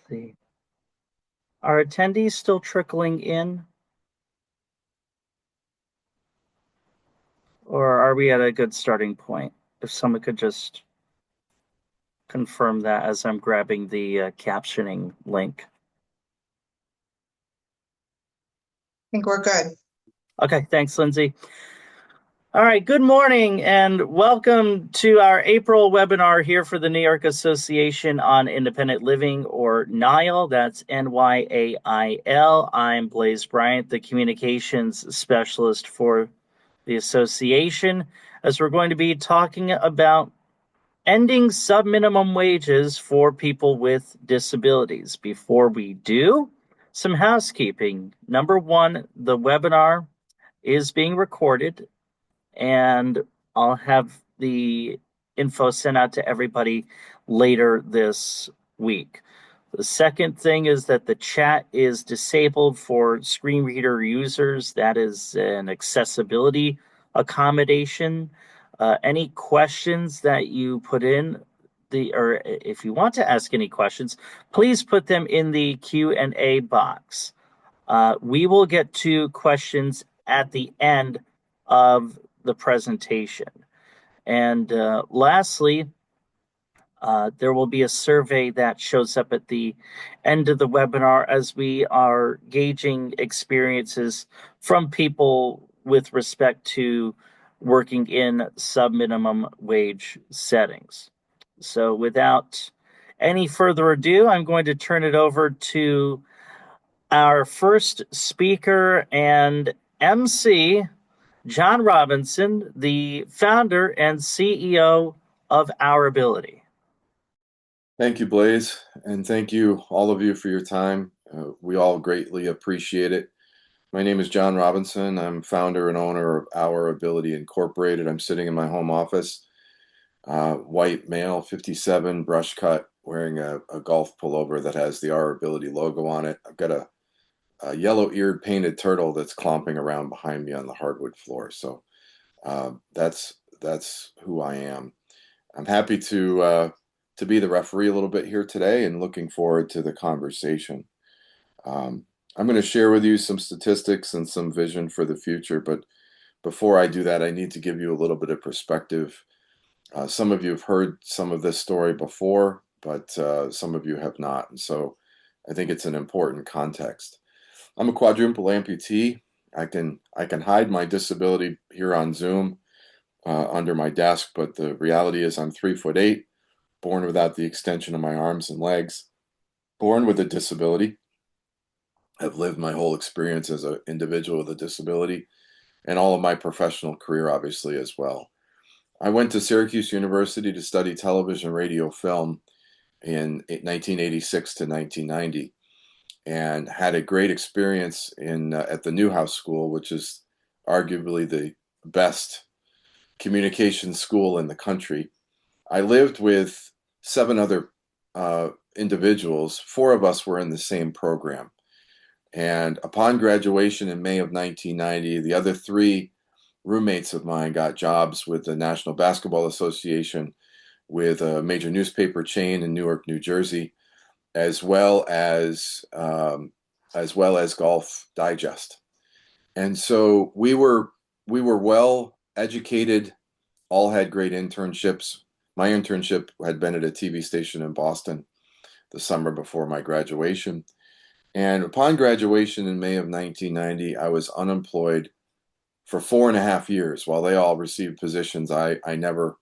See. Are attendees still trickling in, or are we at a good starting point? If someone could just confirm that as I'm grabbing the captioning link. Think we're good. Okay, thanks, Lindsay. All right, good morning and welcome to our April webinar here for the New York Association on Independent Living, or NYAIL. That's NYAIL. I'm Blaise Bryant, the communications specialist for the association, as we're going to be talking about ending subminimum wages for people with disabilities. Before we do, some housekeeping. Number one, the webinar is being recorded, and I'll have the info sent out to everybody later this week. The second thing is that the chat is disabled for screen reader users. That is an accessibility accommodation. Any questions that you put in or if you want to ask any questions, please put them in the Q&A box. We will get to questions at the end of the presentation. And lastly, there will be a survey that shows up at the end of the webinar as we are gauging experiences from people with respect to working in subminimum wage settings. So without any further ado, I'm going to turn it over to our first speaker and MC, John Robinson, the founder and CEO of Our Ability. Thank you, Blaise, and thank you, all of you, for your time. We all greatly appreciate it. My name is John Robinson. I'm founder and owner of Our Ability Incorporated. I'm sitting in my home office, white male, 57, brush cut, wearing a golf pullover that has the Our Ability logo on it. I've got a yellow-eared painted turtle that's clomping around behind me on the hardwood floor. So that's who I am. I'm happy to be the referee a little bit here today and looking forward to the conversation. I'm going to share with you some statistics and some vision for the future, but before I do that, I need to give you a little bit of perspective. Some of you have heard some of this story before, but some of you have not, and so I think it's an important context. I'm a quadruple amputee. I can hide my disability here on Zoom under my desk, but the reality is I'm 3'8", born without the extension of my arms and legs, born with a disability. I've lived my whole experience as an individual with a disability and all of my professional career, obviously, as well. I went to Syracuse University to study television, radio, film in 1986 to 1990 and had a great experience at the Newhouse School, which is arguably the best communication school in the country. I lived with 7 other individuals. 4 of us were in the same program. And upon graduation in May of 1990, the other 3 roommates of mine got jobs with the National Basketball Association, with a major newspaper chain in Newark, New Jersey, as well as Golf Digest. And so we were well educated, all had great internships. My internship had been at a TV station in Boston the summer before my graduation. And upon graduation in May of 1990, I was unemployed for 4.5 years. While they all received positions, I never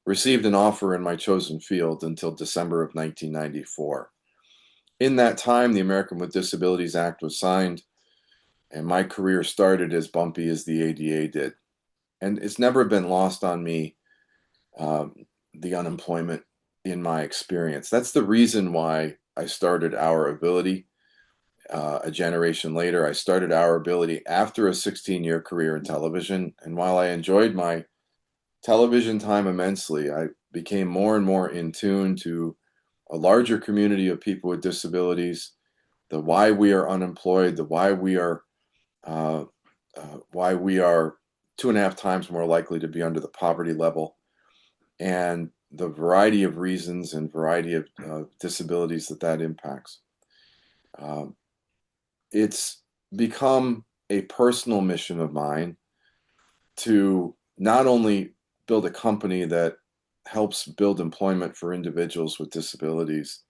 received an offer in my chosen field until December of 1994. In that time, the American with Disabilities Act was signed, and my career started as bumpy as the ADA did. And it's never been lost on me, the unemployment in my experience. That's the reason why I started Our Ability. A generation later, I started Our Ability after a 16-year career in television. And while I enjoyed my television time immensely, I became more and more in tune to a larger community of people with disabilities, the why we are unemployed, the why we are 2.5 times more likely to be under the poverty level, and the variety of reasons and variety of disabilities that impacts. Um, it's become a personal mission of mine to not only build a company that helps build employment for individuals with disabilities,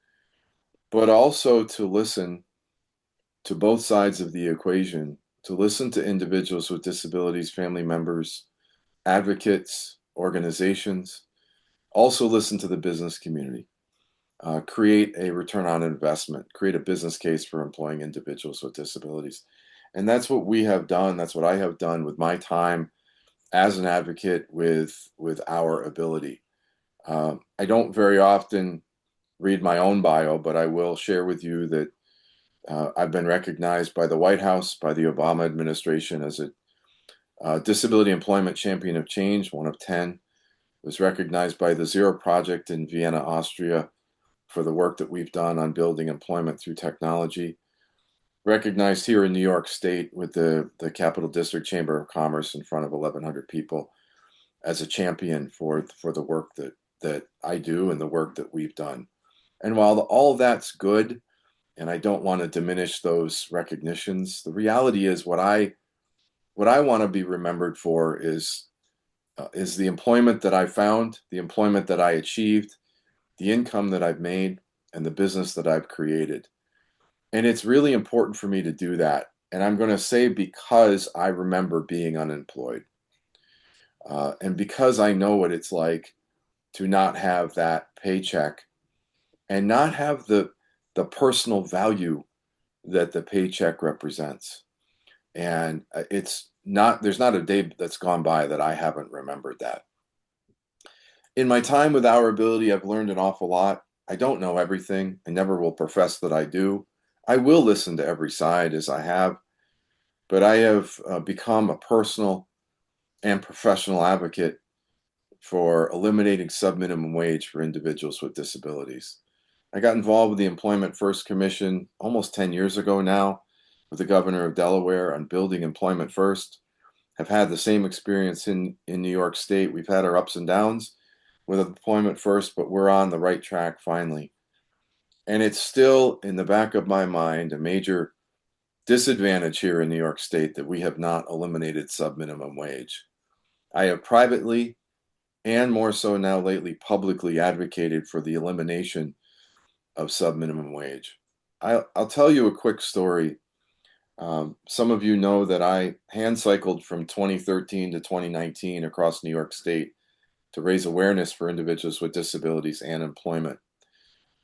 but also to listen to both sides of the equation, to listen to individuals with disabilities, family members, advocates, organizations, also listen to the business community, create a return on investment, create a business case for employing individuals with disabilities. And that's what we have done. That's what I have done with my time as an advocate with our ability. I don't very often read my own bio, but I will share with you that I've been recognized by the White House, by the Obama administration as a Disability Employment Champion of Change, one of 10. Was recognized by the Zero Project in Vienna, Austria, for the work that we've done on building employment through technology. Recognized here in New York State with the Capital District Chamber of Commerce in front of 1,100 people as a champion for the work that I do and the work that we've done. And while all that's good, and I don't want to diminish those recognitions, the reality is what I want to be remembered for is the employment that I found, the employment that I achieved, the income that I've made, and the business that I've created. And it's really important for me to do that. And I'm going to say because I remember being unemployed, and because I know what it's like to not have that paycheck and not have the personal value that the paycheck represents. And there's not a day that's gone by that I haven't remembered that. In my time with Our Ability, I've learned an awful lot. I don't know everything. I never will profess that I do. I will listen to every side as I have, but I have become a personal and professional advocate for eliminating subminimum wage for individuals with disabilities. I got involved with the Employment First Commission almost 10 years ago now with the governor of Delaware on building employment first. Have had the same experience in New York State. We've had our ups and downs with employment first, but we're on the right track finally. And it's still in the back of my mind a major disadvantage here in New York State that we have not eliminated subminimum wage. I have privately and more so now lately publicly advocated for the elimination of subminimum wage. I'll tell you a quick story. Some of you know that I hand cycled from 2013 to 2019 across New York State to raise awareness for individuals with disabilities and employment.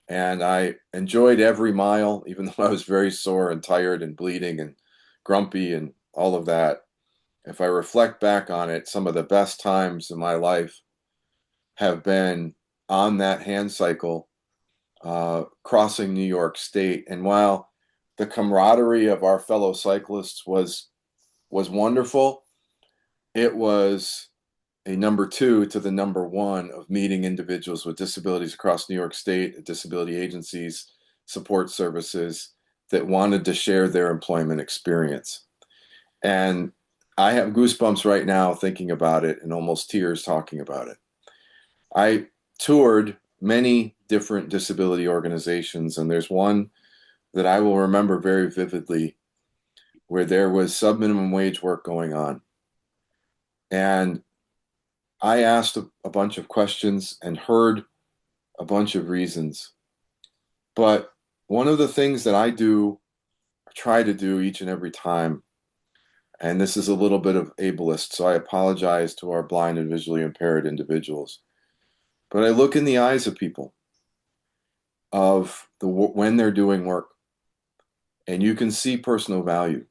And I enjoyed every mile, even though I was very sore and tired and bleeding and grumpy and all of that. If I reflect back on it, some of the best times in my life have been on that hand cycle, crossing New York State. And while the camaraderie of our fellow cyclists was wonderful, it was a number two to the number one of meeting individuals with disabilities across New York State, disability agencies, support services that wanted to share their employment experience. And I have goosebumps right now thinking about it and almost tears talking about it. I toured many different disability organizations, and there's one that I will remember very vividly where there was subminimum wage work going on. And I asked a bunch of questions and heard a bunch of reasons. But one of the things that I do, or try to do each and every time, and this is a little bit of ableist, so I apologize to our blind and visually impaired individuals, but I look in the eyes of people of when they're doing work, and you can see personal value.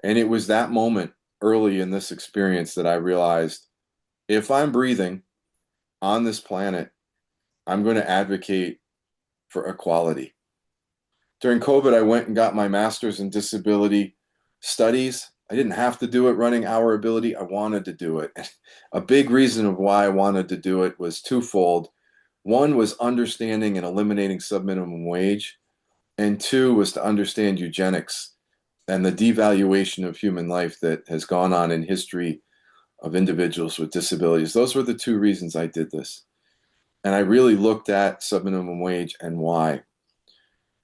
And it was that moment early in this experience that I realized if I'm breathing on this planet, I'm going to advocate for equality. During COVID, I went and got my master's in disability studies. I didn't have to do it running Our Ability. I wanted to do it. A big reason of why I wanted to do it was twofold. One was understanding and eliminating subminimum wage, and two was to understand eugenics and the devaluation of human life that has gone on in history of individuals with disabilities. Those were the two reasons I did this. And I really looked at subminimum wage and why.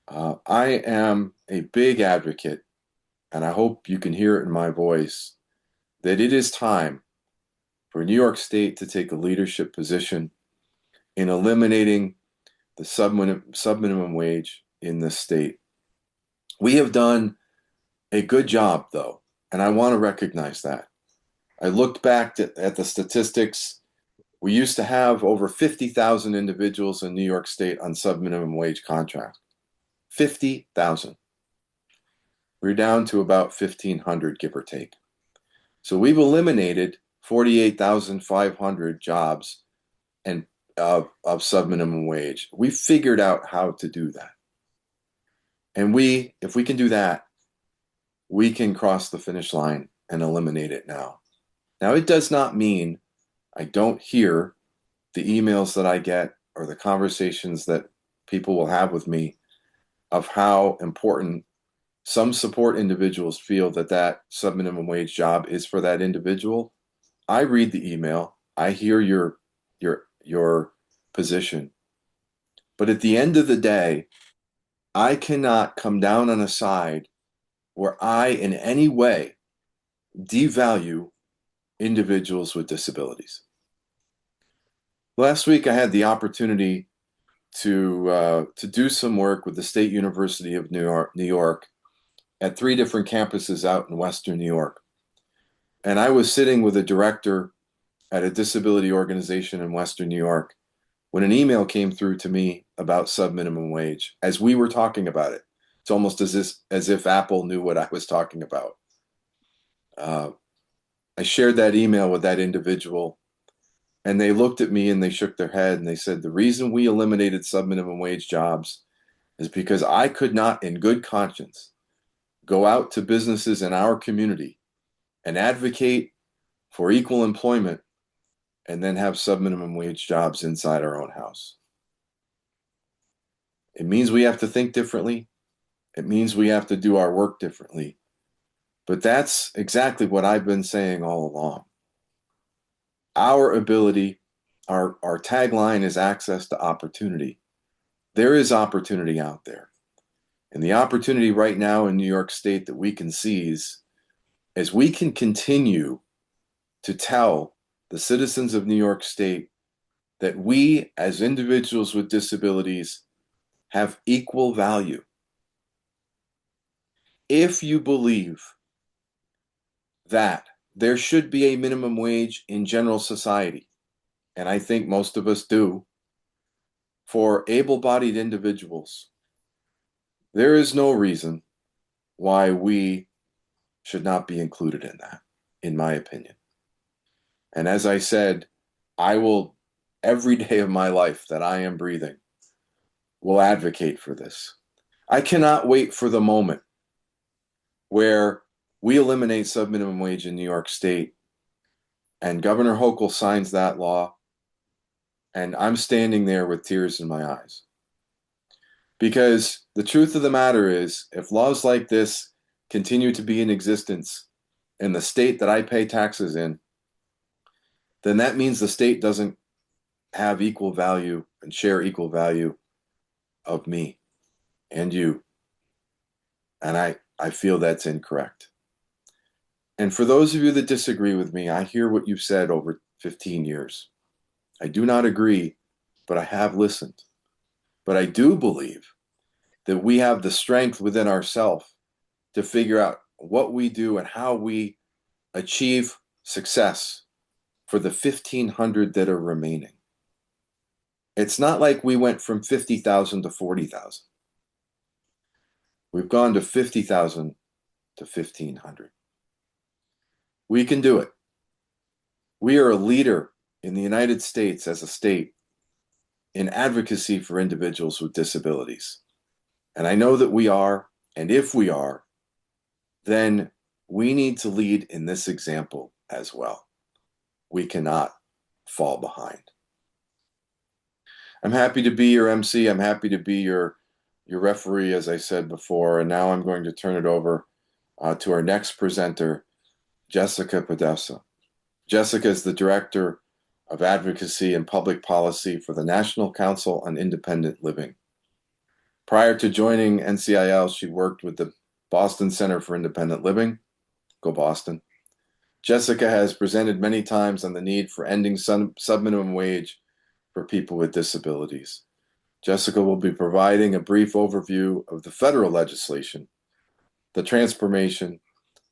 I am a big advocate, and I hope you can hear it in my voice, that it is time for New York State to take a leadership position in eliminating the subminimum wage in this state. We have done a good job, though, and I want to recognize that. I looked back at the statistics. We used to have over 50,000 individuals in New York State on subminimum wage contracts. 50,000. We're down to about 1,500, give or take. So we've eliminated 48,500 jobs and of subminimum wage. We figured out how to do that. And if we can do that, we can cross the finish line and eliminate it now. Now, it does not mean I don't hear the emails that I get or the conversations that people will have with me of how important some support individuals feel that subminimum wage job is for that individual. I read the email. I hear your position. But at the end of the day, I cannot come down on a side where I in any way devalue individuals with disabilities. Last week, I had the opportunity to do some work with the State University of New York at 3 different campuses out in Western New York. And I was sitting with a director at a disability organization in Western New York when an email came through to me about subminimum wage as we were talking about it. It's almost as if Apple knew what I was talking about. I shared that email with that individual, and they looked at me and they shook their head and they said, the reason we eliminated subminimum wage jobs is because I could not, in good conscience, go out to businesses in our community and advocate for equal employment and then have subminimum wage jobs inside our own house. It means we have to think differently. It means we have to do our work differently. But that's exactly what I've been saying all along. Our ability, our tagline is access to opportunity. There is opportunity out there. And the opportunity right now in New York State that we can seize is we can continue to tell the citizens of New York State that we as individuals with disabilities have equal value. If you believe that there should be a minimum wage in general society, and I think most of us do, for able-bodied individuals, there is no reason why we should not be included in that, in my opinion. And as I said, I will, every day of my life that I am breathing, will advocate for this. I cannot wait for the moment where we eliminate subminimum wage in New York State and Governor Hochul signs that law and I'm standing there with tears in my eyes. Because the truth of the matter is, if laws like this continue to be in existence in the state that I pay taxes in, then that means the state doesn't have equal value and share equal value of me and you. And I feel that's incorrect. And for those of you that disagree with me, I hear what you've said over 15 years. I do not agree, but I have listened. But I do believe that we have the strength within ourselves to figure out what we do and how we achieve success for the 1,500 that are remaining. It's not like we went from 50,000 to 40,000. We've gone to 50,000 to 1,500. We can do it. We are a leader in the United States as a state in advocacy for individuals with disabilities. And I know that we are, and if we are, then we need to lead in this example as well. We cannot fall behind. I'm happy to be your MC. I'm happy to be your referee, as I said before. And now I'm going to turn it over to our next presenter, Jessica Podesva. Jessica is the Director of Advocacy and Public Policy for the National Council on Independent Living. Prior to joining NCIL, she worked with the Boston Center for Independent Living. Go Boston. Jessica has presented many times on the need for ending subminimum wage for people with disabilities. Jessica will be providing a brief overview of the federal legislation, the transformation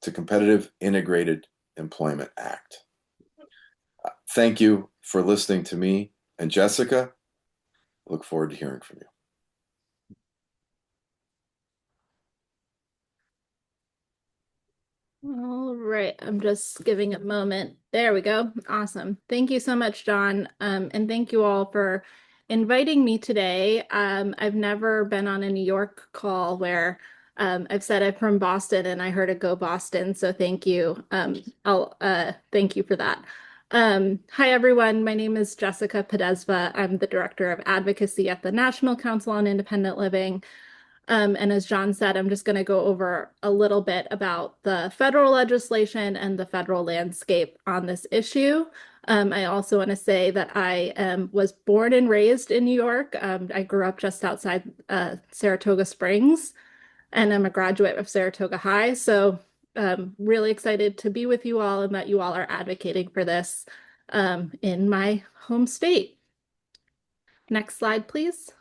to Competitive Integrated Employment Act. Thank you for listening to me and Jessica. Look forward to hearing from you. All right, I'm just giving a moment. There we go. Awesome. Thank you so much, John. And thank you all for inviting me today. I've never been on a New York call where I've said I'm from Boston and I heard a Go Boston. So thank you. I'll thank you for that. Hi, everyone. My name is Jessica Podesva. I'm the Director of Advocacy at the National Council on Independent Living. And as John said, I'm just going to go over a little bit about the federal legislation and the federal landscape on this issue. I also want to say that I was born and raised in New York. I grew up just outside Saratoga Springs, and I'm a graduate of Saratoga High. So really excited to be with you all and that you all are advocating for this in my home state. Next slide, please.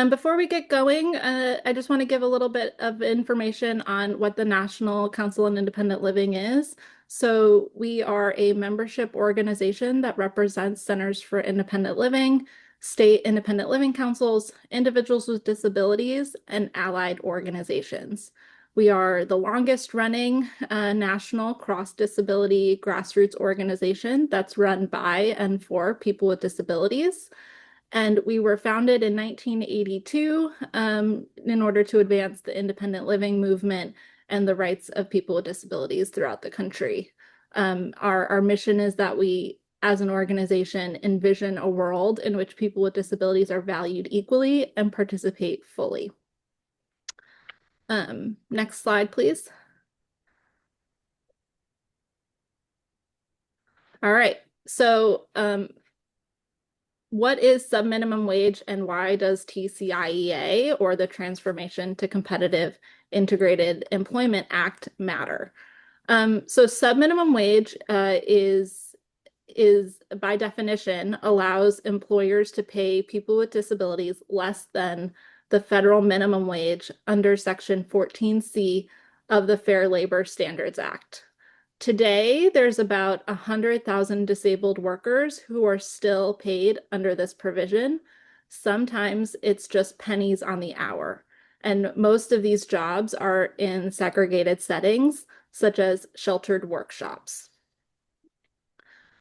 Before we get going, I just want to give a little bit of information on what the National Council on Independent Living is. So we are a membership organization that represents centers for independent living, state independent living councils, individuals with disabilities, and allied organizations. We are the longest running national cross-disability grassroots organization that's run by and for people with disabilities. And we were founded in 1982 in order to advance the independent living movement and the rights of people with disabilities throughout the country. Our mission is that we, as an organization, envision a world in which people with disabilities are valued equally and participate fully. Next slide, please. All right, so what is subminimum wage and why does TCIEA, or the Transformation to Competitive Integrated Employment Act, matter? So subminimum wage is by definition allows employers to pay people with disabilities less than the federal minimum wage under Section 14C of the Fair Labor Standards Act. Today, there's about 100,000 disabled workers who are still paid under this provision. Sometimes it's just pennies on the hour. And most of these jobs are in segregated settings, such as sheltered workshops.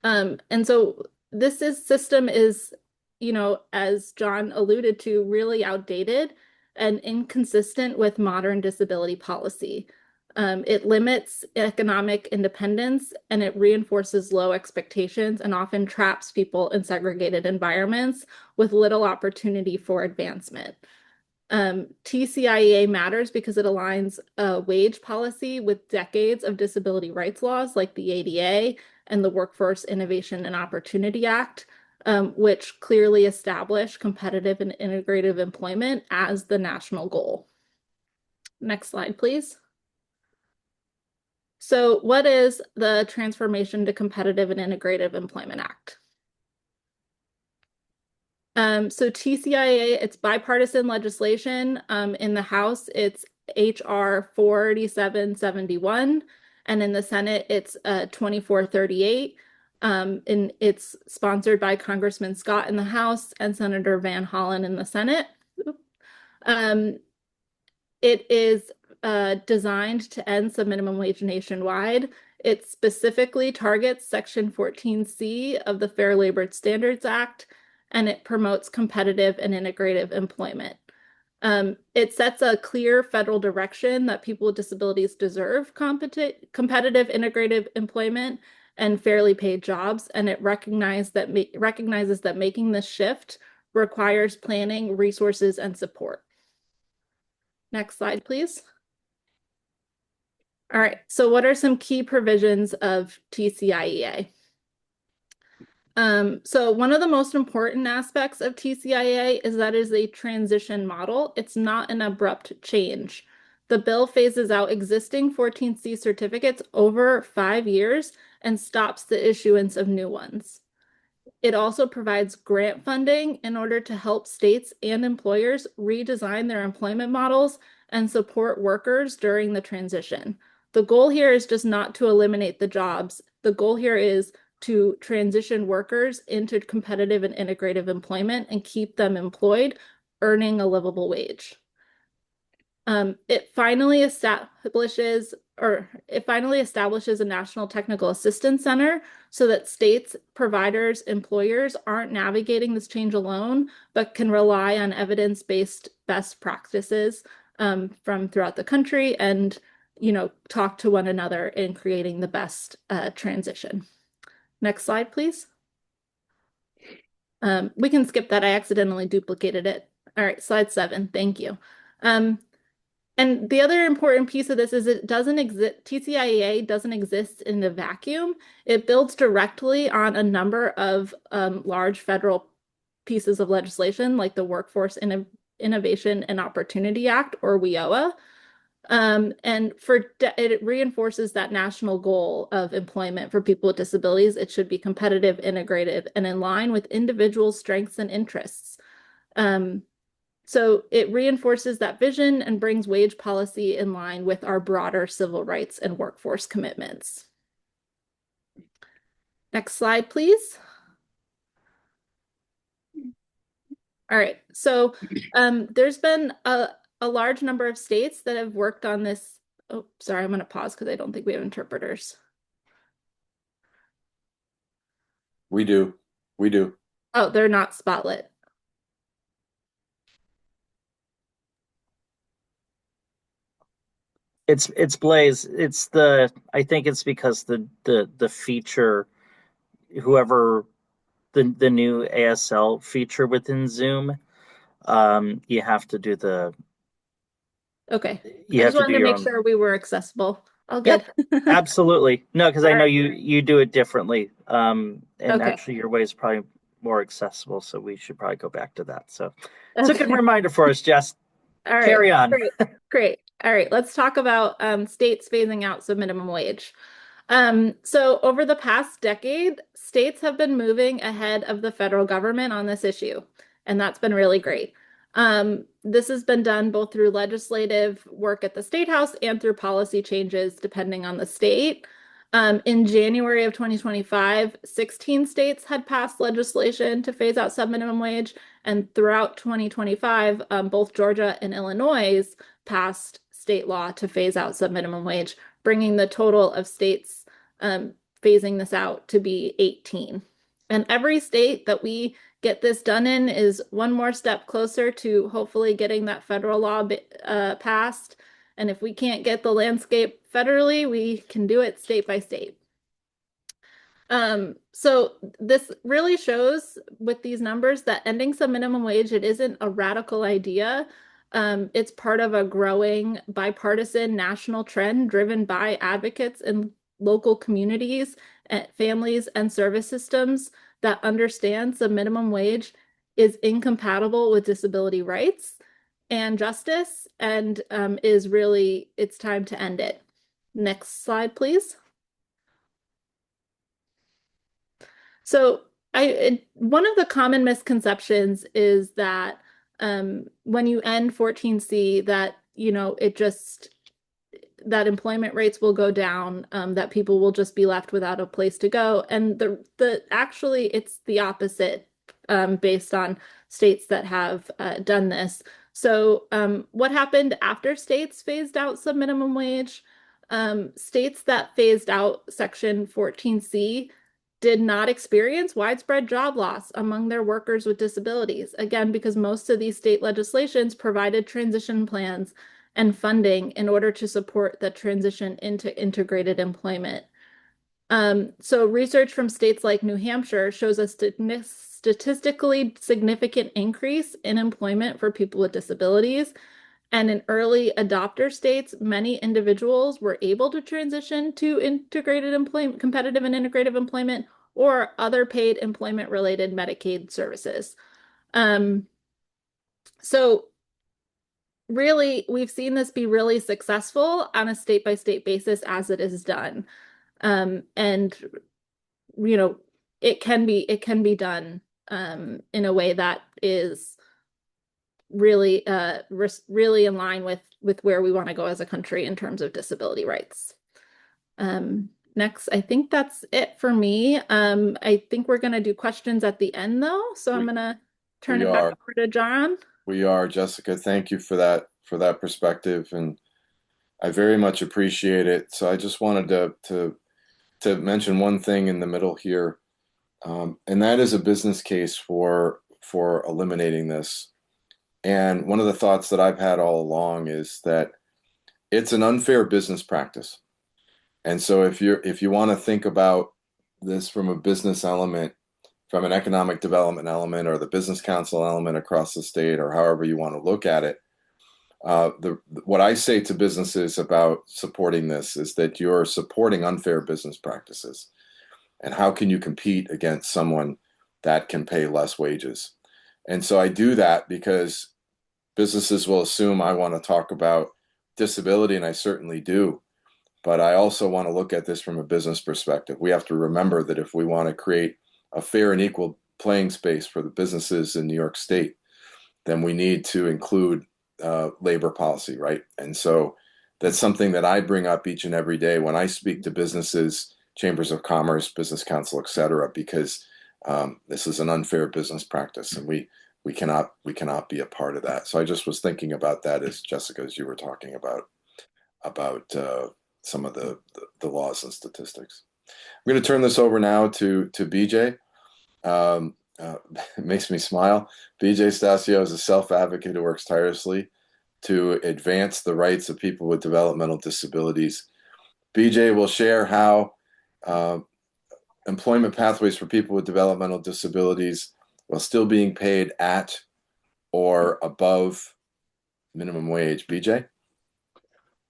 And so this system is, as John alluded to, really outdated and inconsistent with modern disability policy. It limits economic independence and it reinforces low expectations and often traps people in segregated environments with little opportunity for advancement. TCIEA matters because it aligns wage policy with decades of disability rights laws like the ADA and the Workforce Innovation and Opportunity Act, which clearly establish competitive and integrative employment as the national goal. Next slide, please. So what is the Transformation to Competitive and Integrative Employment Act? So TCIA, it's bipartisan legislation. In the House, it's HR 4771, and in the Senate, it's 2438. And it's sponsored by Congressman Scott in the House and Senator Van Hollen in the Senate. It is designed to end subminimum wage nationwide. It specifically targets Section 14C of the Fair Labor Standards Act, and it promotes competitive and integrative employment. It sets a clear federal direction that people with disabilities deserve competitive, integrative employment and fairly paid jobs, and it recognizes that making this shift requires planning, resources, and support. Next slide, please. All right, so what are some key provisions of TCIEA? So one of the most important aspects of TCIA is that it is a transition model. It's not an abrupt change. The bill phases out existing 14C certificates over 5 years and stops the issuance of new ones. It also provides grant funding in order to help states and employers redesign their employment models and support workers during the transition. The goal here is just not to eliminate the jobs. The goal here is to transition workers into competitive and integrative employment and keep them employed, earning a livable wage. It finally establishes a National Technical Assistance Center so that states, providers, employers aren't navigating this change alone, but can rely on evidence-based best practices from throughout the country and, talk to one another in creating the best transition. Next slide, please. We can skip that. I accidentally duplicated it. All right, slide 7. Thank you. And the other important piece of this is TCIA doesn't exist in a vacuum. It builds directly on a number of large federal pieces of legislation, like the Workforce Innovation and Opportunity Act, or WIOA. And it reinforces that national goal of employment for people with disabilities. It should be competitive, integrative, and in line with individual strengths and interests. So it reinforces that vision and brings wage policy in line with our broader civil rights and workforce commitments. Next slide, please. All right, so there's been a large number of states that have worked on this. Oh, sorry, I'm going to pause because I don't think we have interpreters. We do. Oh, they're not spotlit. It's Blaze. I think it's because the feature, whoever the new ASL feature within Zoom, you have to do the. Okay. You I have just to do wanted to your make own. sure we were accessible. All good. Yep, absolutely. No, because I know All right. you do it differently. And Okay. actually your way is probably more accessible, so we should probably go back to that. So it's a good Okay. reminder for us, Jess. All right. Carry on. Great. All right. Let's talk about states phasing out subminimum wage. So over the past decade, states have been moving ahead of the federal government on this issue, and that's been really great. This has been done both through legislative work at the State House and through policy changes depending on the state. In January of 2025, 16 states had passed legislation to phase out subminimum wage, and throughout 2025, both Georgia and Illinois passed state law to phase out subminimum wage, bringing the total of states phasing this out to be 18. And every state that we get this done in is one more step closer to hopefully getting that federal law passed. And if we can't get the landscape federally, we can do it state by state. So this really shows with these numbers that ending subminimum wage, it isn't a radical idea. It's part of a growing bipartisan national trend driven by advocates in local communities, families, and service systems that understands the minimum wage is incompatible with disability rights and justice, and it's time to end it. Next slide, please. So one of the common misconceptions is that when you end 14C, that that employment rates will go down, that people will just be left without a place to go, and actually it's the opposite based on states that have done this. So what happened after states phased out subminimum wage? States that phased out Section 14C did not experience widespread job loss among their workers with disabilities. Again, because most of these state legislations provided transition plans and funding in order to support the transition into integrated employment. So research from states like New Hampshire shows a statistically significant increase in employment for people with disabilities. And in early adopter states, many individuals were able to transition to integrated employment, competitive and integrative employment, or other paid employment-related Medicaid services. So really, we've seen this be really successful on a state-by-state basis as it is done. And you know, it can be done in a way that is really really in line with where we want to go as a country in terms of disability rights. Next, I think that's it for me. I think we're going to do questions at the end though, so I'm going to turn it back over to John. We are, Jessica. Thank you for that perspective, and I very much appreciate it. So I just wanted to mention one thing in the middle here, and that is a business case for eliminating this. And one of the thoughts that I've had all along is that it's an unfair business practice. And so if you want to think about this from a business element, from an economic development element, or the business council element across the state, or however you want to look at it, what I say to businesses about supporting this is that you're supporting unfair business practices. And how can you compete against someone that can pay less wages? And so I do that because businesses will assume I want to talk about disability, and I certainly do. But I also want to look at this from a business perspective. We have to remember that if we want to create a fair and equal playing space for the businesses in New York State, then we need to include labor policy, right? And so that's something that I bring up each and every day when I speak to businesses, chambers of commerce, business council, et cetera, because this is an unfair business practice, and we cannot be a part of that. So I just was thinking about that as Jessica, as you were talking about some of the laws and statistics. I'm going to turn this over now to BJ. It makes me smile. BJ Stasio is a self-advocate who works tirelessly to advance the rights of people with developmental disabilities. BJ will share how employment pathways for people with developmental disabilities while still being paid at or above minimum wage. BJ?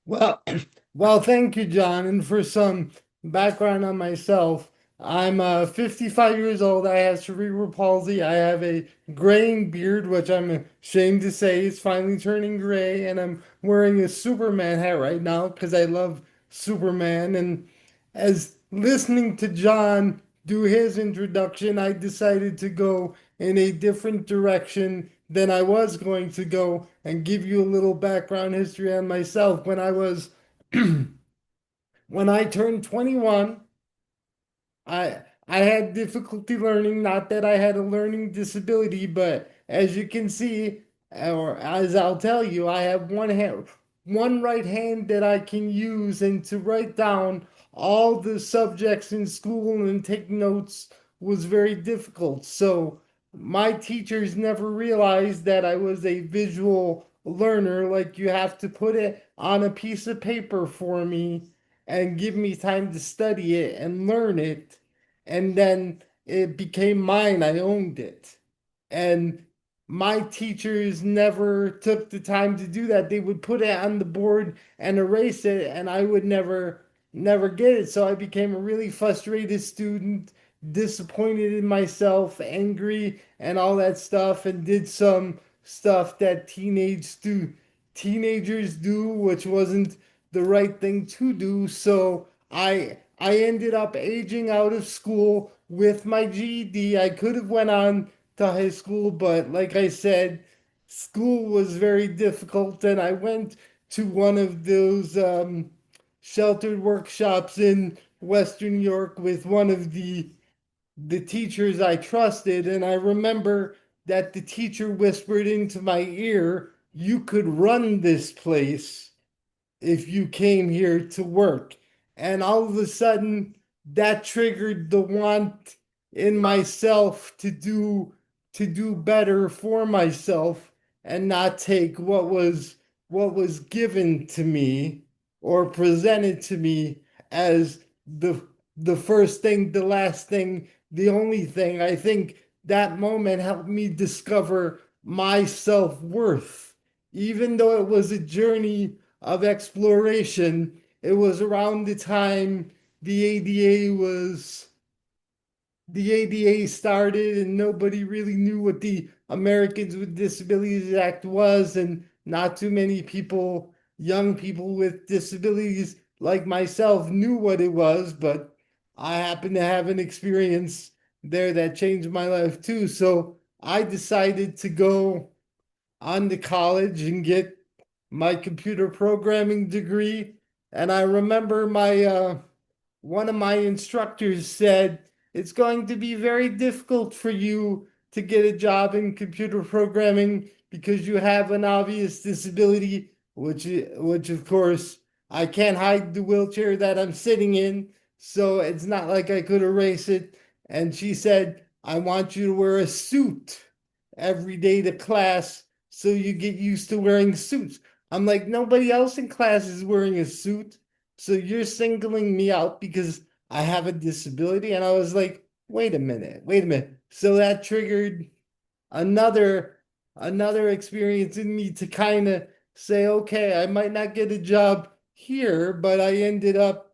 Well, thank you, John. And for some background on myself, I'm 55 years old. I have cerebral palsy. I have a graying beard, which I'm ashamed to say is finally turning gray. And I'm wearing a Superman hat right now because I love Superman. And as listening to John do his introduction, I decided to go in a different direction than I was going to go and give you a little background history on myself. When I turned 21, I had difficulty learning, not that I had a learning disability, but as you can see, or as I'll tell you, I have one right hand that I can use, and to write down all the subjects in school and take notes was very difficult. So my teachers never realized that I was a visual learner. Like, you have to put it on a piece of paper for me and give me time to study it and learn it. And then it became mine. I owned it. And my teachers never took the time to do that. They would put it on the board and erase it, and I would never get it. So I became a really frustrated student, disappointed in myself, angry, and all that stuff, and did some stuff that teenagers do, which wasn't the right thing to do. So I ended up aging out of school with my GED. I could have went on to high school, but like I said, school was very difficult, and I went to one of those sheltered workshops in Western New York with one of the teachers I trusted, and I remember that the teacher whispered into my ear, "You could run this place if you came here to work." And all of a sudden, that triggered the want in myself to do better for myself and not take what was given to me or presented to me as the first thing, the last thing, the only thing. I think that moment helped me discover my self-worth. Even though it was a journey of exploration, it was around the time the ADA the ADA started and nobody really knew what the Americans with Disabilities Act was, and not too many people, young people with disabilities like myself, knew what it was, but I happened to have an experience there that changed my life too. So I decided to go on to college and get my computer programming degree. And I remember my one of my instructors said, it's going to be very difficult for you to get a job in computer programming because you have an obvious disability, which of course I can't hide the wheelchair that I'm sitting in, so it's not like I could erase it. And she said, I want you to wear a suit every day to class so you get used to wearing suits. I'm like, nobody else in class is wearing a suit. So you're singling me out because I have a disability? And I was like, wait a minute, wait a minute. So that triggered another another experience in me to kind of say, okay, I might not get a job here, but I ended up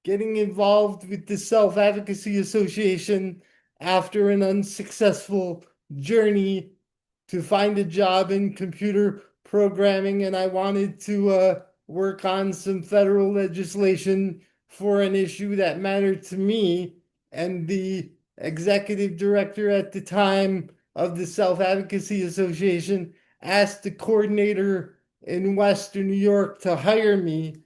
getting involved with the Self Advocacy Association after an unsuccessful journey to find a job in computer programming, and I wanted to work on some federal legislation for an issue that mattered to me. And the executive director at the time of the Self Advocacy Association asked the coordinator in Western New York to hire me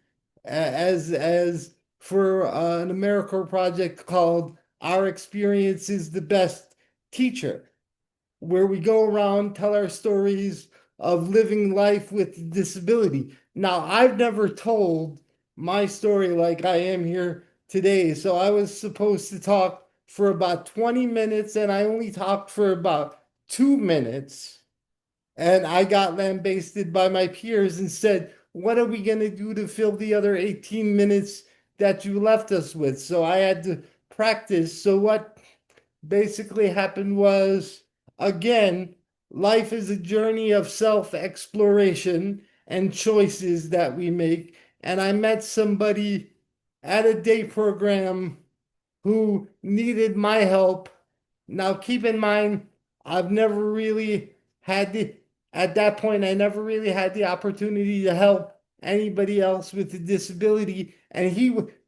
as for an AmeriCorps project called Our Experience is the Best Teacher, where we go around, tell our stories of living life with disability. Now, I've never told my story like I am here today. So I was supposed to talk for about 20 minutes and I only talked for about 2 minutes. And I got lambasted by my peers and said, what are we going to do to fill the other 18 minutes that you left us with? So I had to practice. So what basically happened was, again, life is a journey of self-exploration and choices that we make. And I met somebody at a day program who needed my help. Now, keep in mind, I've never really had the, at that point, I never really had the opportunity to help anybody else with a disability. And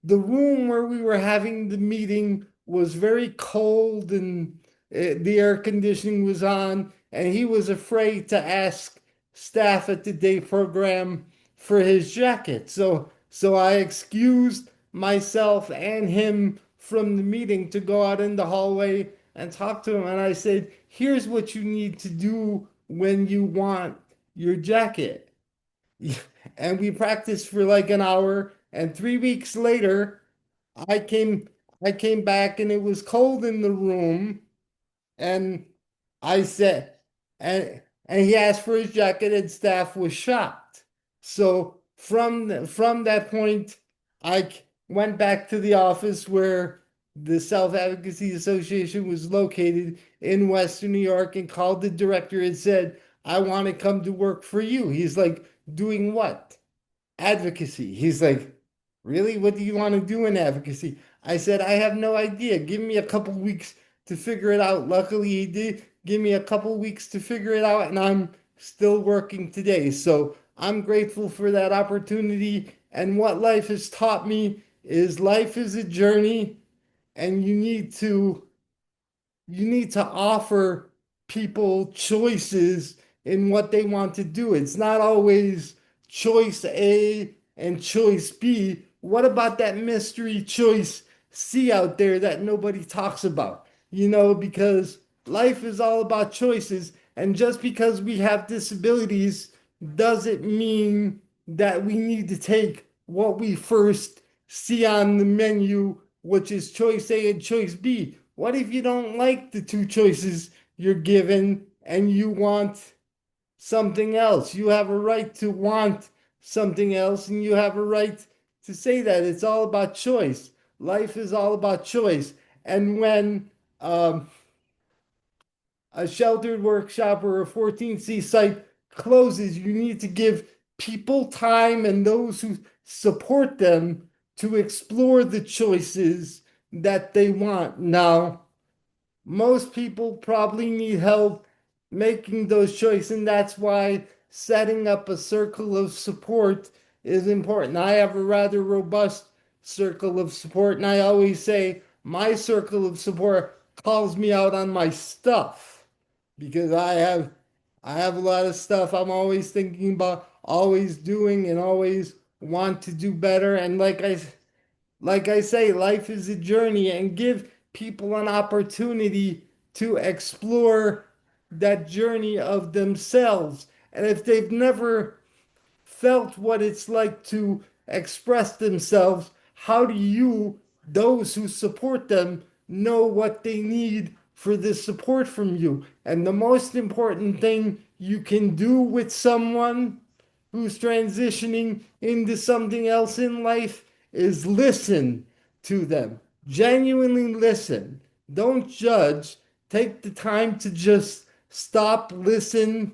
the room where we were having the meeting was very cold and the air conditioning was on. And he was afraid to ask staff at the day program for his jacket. So I excused myself and him from the meeting to go out in the hallway and talk to him. And I said, here's what you need to do when you want your jacket. And we practiced for like an hour. And 3 weeks later, I came I came back and it was cold in the room. And I said, and he asked for his jacket, and staff was shocked. So from that point, went back to the office where the Self Advocacy Association was located in Western New York and called the director and said, I want to come to work for you. He's like, doing what? Advocacy. He's like, really? What do you want to do in advocacy? I said, I have no idea. Give me a couple weeks to figure it out. Luckily, he did give me a couple weeks to figure it out, and I'm still working today. So I'm grateful for that opportunity. And what life has taught me is life is a journey, and you need to offer people choices in what they want to do. It's not always choice A and choice B. What about that mystery choice C out there that nobody talks about? Because life is all about choices. And just because we have disabilities doesn't mean that we need to take what we first see on the menu, which is choice A and choice B. What if you don't like the two choices you're given and you want something else? You have a right to want something else, and you have a right to say that. It's all about choice. Life is all about choice. And when um, a sheltered workshop or a 14C site closes, you need to give people time and those who support them to explore the choices that they want. Now, most people probably need help making those choices, and that's why setting up a circle of support is important. I have a rather robust circle of support, and I always say my circle of support calls me out on my stuff because I have a lot of stuff I'm always thinking about, always doing, and always want to do better. And like I say, life is a journey, and give people an opportunity to explore that journey of themselves. And if they've never felt what it's like to express themselves, how do you, those who support them, know what they need for the support from you? And the most important thing you can do with someone who's transitioning into something else in life is listen to them. Genuinely listen. Don't judge. Take the time to just stop, listen,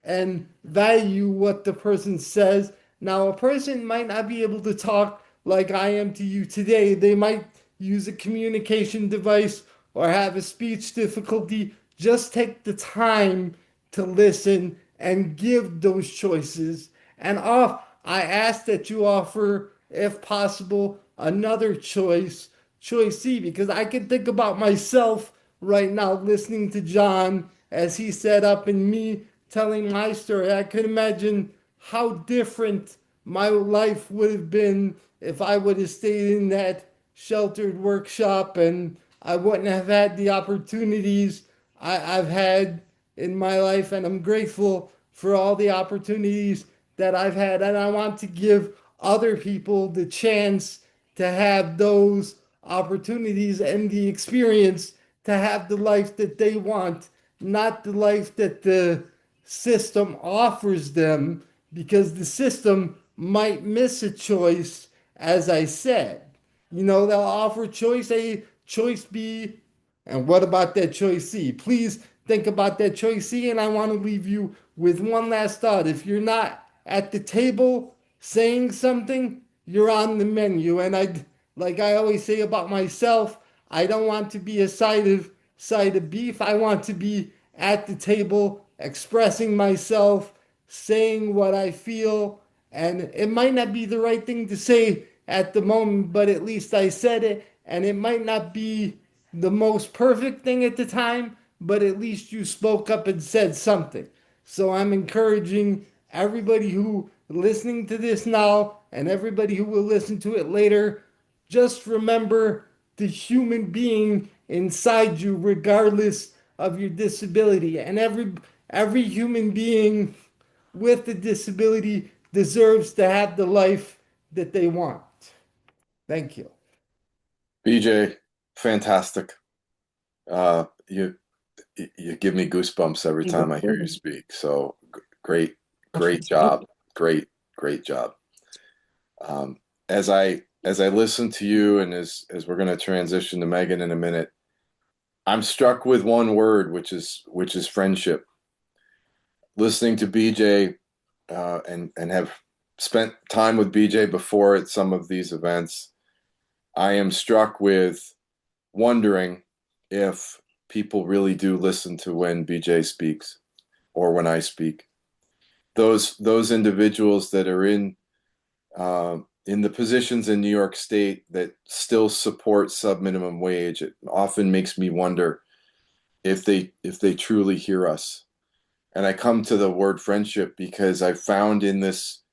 and value what the person says. Now, a person might not be able to talk like I am to you today. They might use a communication device or have a speech difficulty. Just take the time to listen and give those choices. And I ask that you offer, if possible, another choice C, because I can think about myself right now listening to John as he set up and me telling my story. I could imagine how different my life would have been if I would have stayed in that sheltered workshop, and I wouldn't have had the opportunities I've had in my life. And I'm grateful for all the opportunities that I've had. And I want to give other people the chance to have those opportunities and the experience to have the life that they want, not the life that the system offers them, because the system might miss a choice, as I said. They'll offer choice A, choice B, and what about that choice C? Please think about that choice C, and I want to leave you with one last thought. If you're not at the table saying something, you're on the menu. And like I always say about myself, I don't want to be a side of beef. I want to be at the table expressing myself, saying what I feel. And it might not be the right thing to say at the moment, but at least I said it. And it might not be the most perfect thing at the time, but at least you spoke up and said something. So I'm encouraging everybody who listening to this now and everybody who will listen to it later, just remember the human being inside you, regardless of your disability. And every human being with a disability deserves to have the life that they want. Thank you. BJ, fantastic. You give me goosebumps every time I hear you speak. So great job. Great job. As I listen to you, and as we're going to transition to Meghan in a minute, I'm struck with one word, which is friendship. Listening to BJ and have spent time with BJ before at some of these events, I am struck with wondering if people really do listen to when BJ speaks or when I speak. Those individuals that are in the positions in New York State that still support subminimum wage, it often makes me wonder if they truly hear us. And I come to the word friendship because I found in this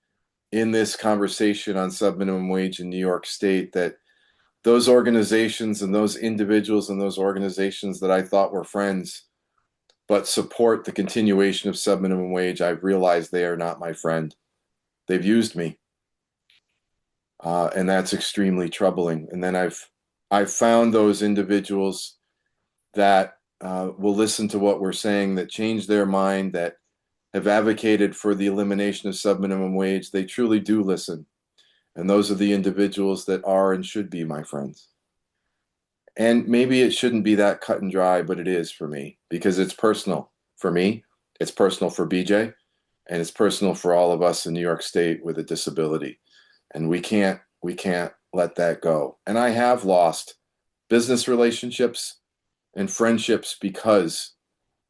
conversation on subminimum wage in New York State that those organizations and those individuals and those organizations that I thought were friends but support the continuation of subminimum wage, I've realized they are not my friend. They've used me. And that's extremely troubling. And then I've found those individuals that will listen to what we're saying, that change their mind, that have advocated for the elimination of subminimum wage. They truly do listen. And those are the individuals that are and should be my friends. And maybe it shouldn't be that cut and dry, but it is for me, because it's personal for me, it's personal for BJ, and it's personal for all of us in New York State with a disability. And we can't let that go. And I have lost business relationships and friendships because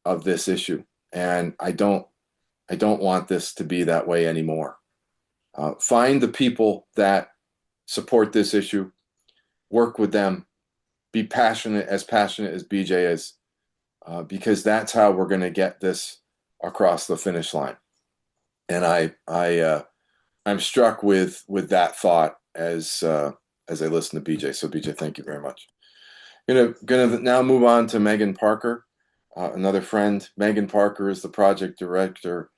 of this issue. And I don't want this to be that way anymore. Find the people that support this issue, work with them, be passionate as BJ is, because that's how we're going to get this across the finish line. And I'm struck with that thought as I listen to BJ. So BJ, thank you very much. Gonna now move on to Meghan Parker, another friend. Meghan Parker is the project director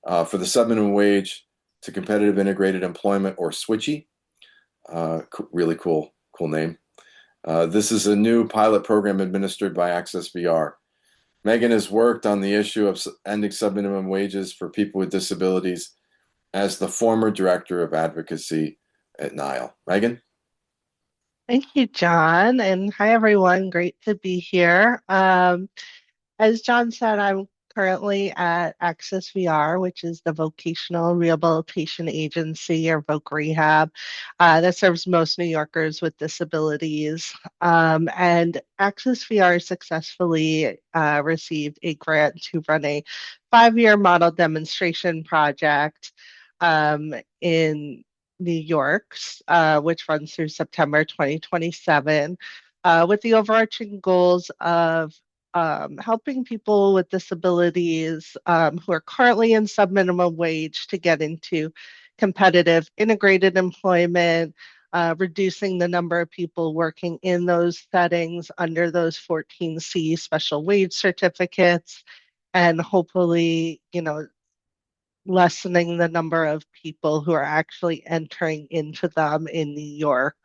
for the subminimum wage to competitive integrated employment, or SWITChy. Really cool name. This is a new pilot program administered by ACCESS-VR. Meghan has worked on the issue of ending subminimum wages for people with disabilities as the former director of advocacy at NILE. Meghan? Thank you, John. And hi, everyone. Great to be here. As John said, I'm currently at ACCESS-VR, which is the vocational rehabilitation agency, or Voc Rehab, that serves most New Yorkers with disabilities. And ACCESS-VR successfully received a grant to run a 5-year model demonstration project in New York, which runs through September 2027, with the overarching goals of helping people with disabilities who are currently in subminimum wage to get into competitive integrated employment, reducing the number of people working in those settings under those 14C special wage certificates, and hopefully, lessening the number of people who are actually entering into them in New York.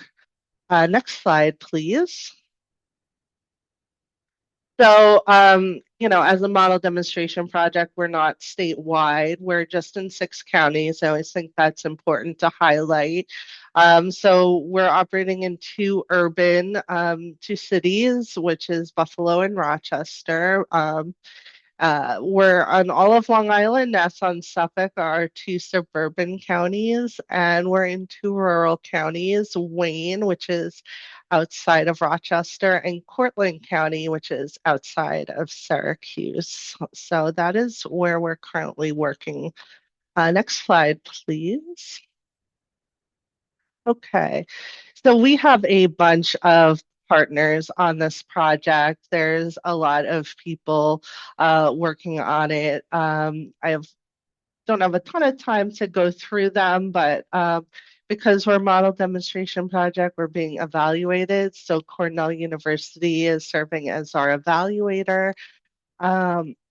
Next slide, please. So, as a model demonstration project, we're not statewide. We're just in 6 counties. I always think that's important to highlight. So we're operating in 2 cities, which is Buffalo and Rochester. We're on all of Long Island, Nassau and Suffolk are 2 suburban counties, and we're in 2 rural counties, Wayne, which is outside of Rochester, and Cortland County, which is outside of Syracuse. So that is where we're currently working. Next slide, please. Okay, so we have a bunch of partners on this project. There's a lot of people working on it. Don't have a ton of time to go through them, but because we're a model demonstration project, we're being evaluated. So Cornell University is serving as our evaluator.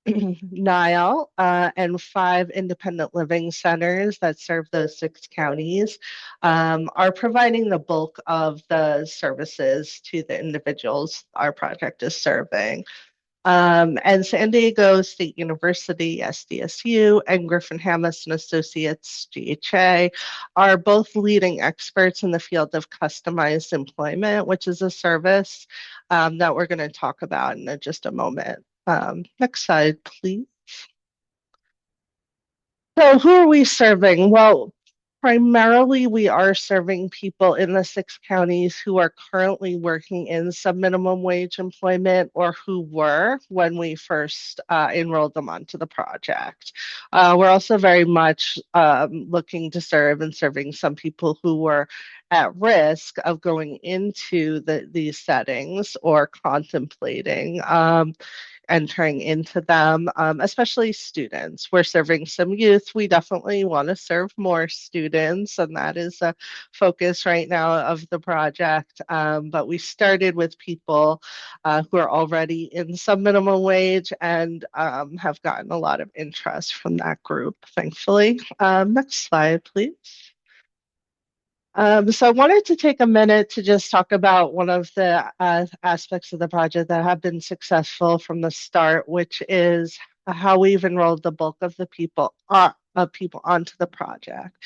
NILE and 5 independent living centers that serve those 6 counties are providing the bulk of the services to the individuals our project is serving. And San Diego State University, SDSU, and Griffin Hamas and Associates, GHA, are both leading experts in the field of customized employment, which is a service that we're going to talk about in just a moment. Next slide, please. So who are we serving? Well, primarily we are serving people in the 6 counties who are currently working in subminimum wage employment, or who were when we first enrolled them onto the project. We're also very much looking to serve and serving some people who were at risk of going into these settings or contemplating entering into them, especially students. We're serving some youth. We definitely want to serve more students, and that is a focus right now of the project. But we started with people who are already in some minimum wage, and have gotten a lot of interest from that group, thankfully. Next slide, please. So I wanted to take a minute to just talk about one of the aspects of the project that have been successful from the start, which is how we've enrolled the bulk of the people onto the project.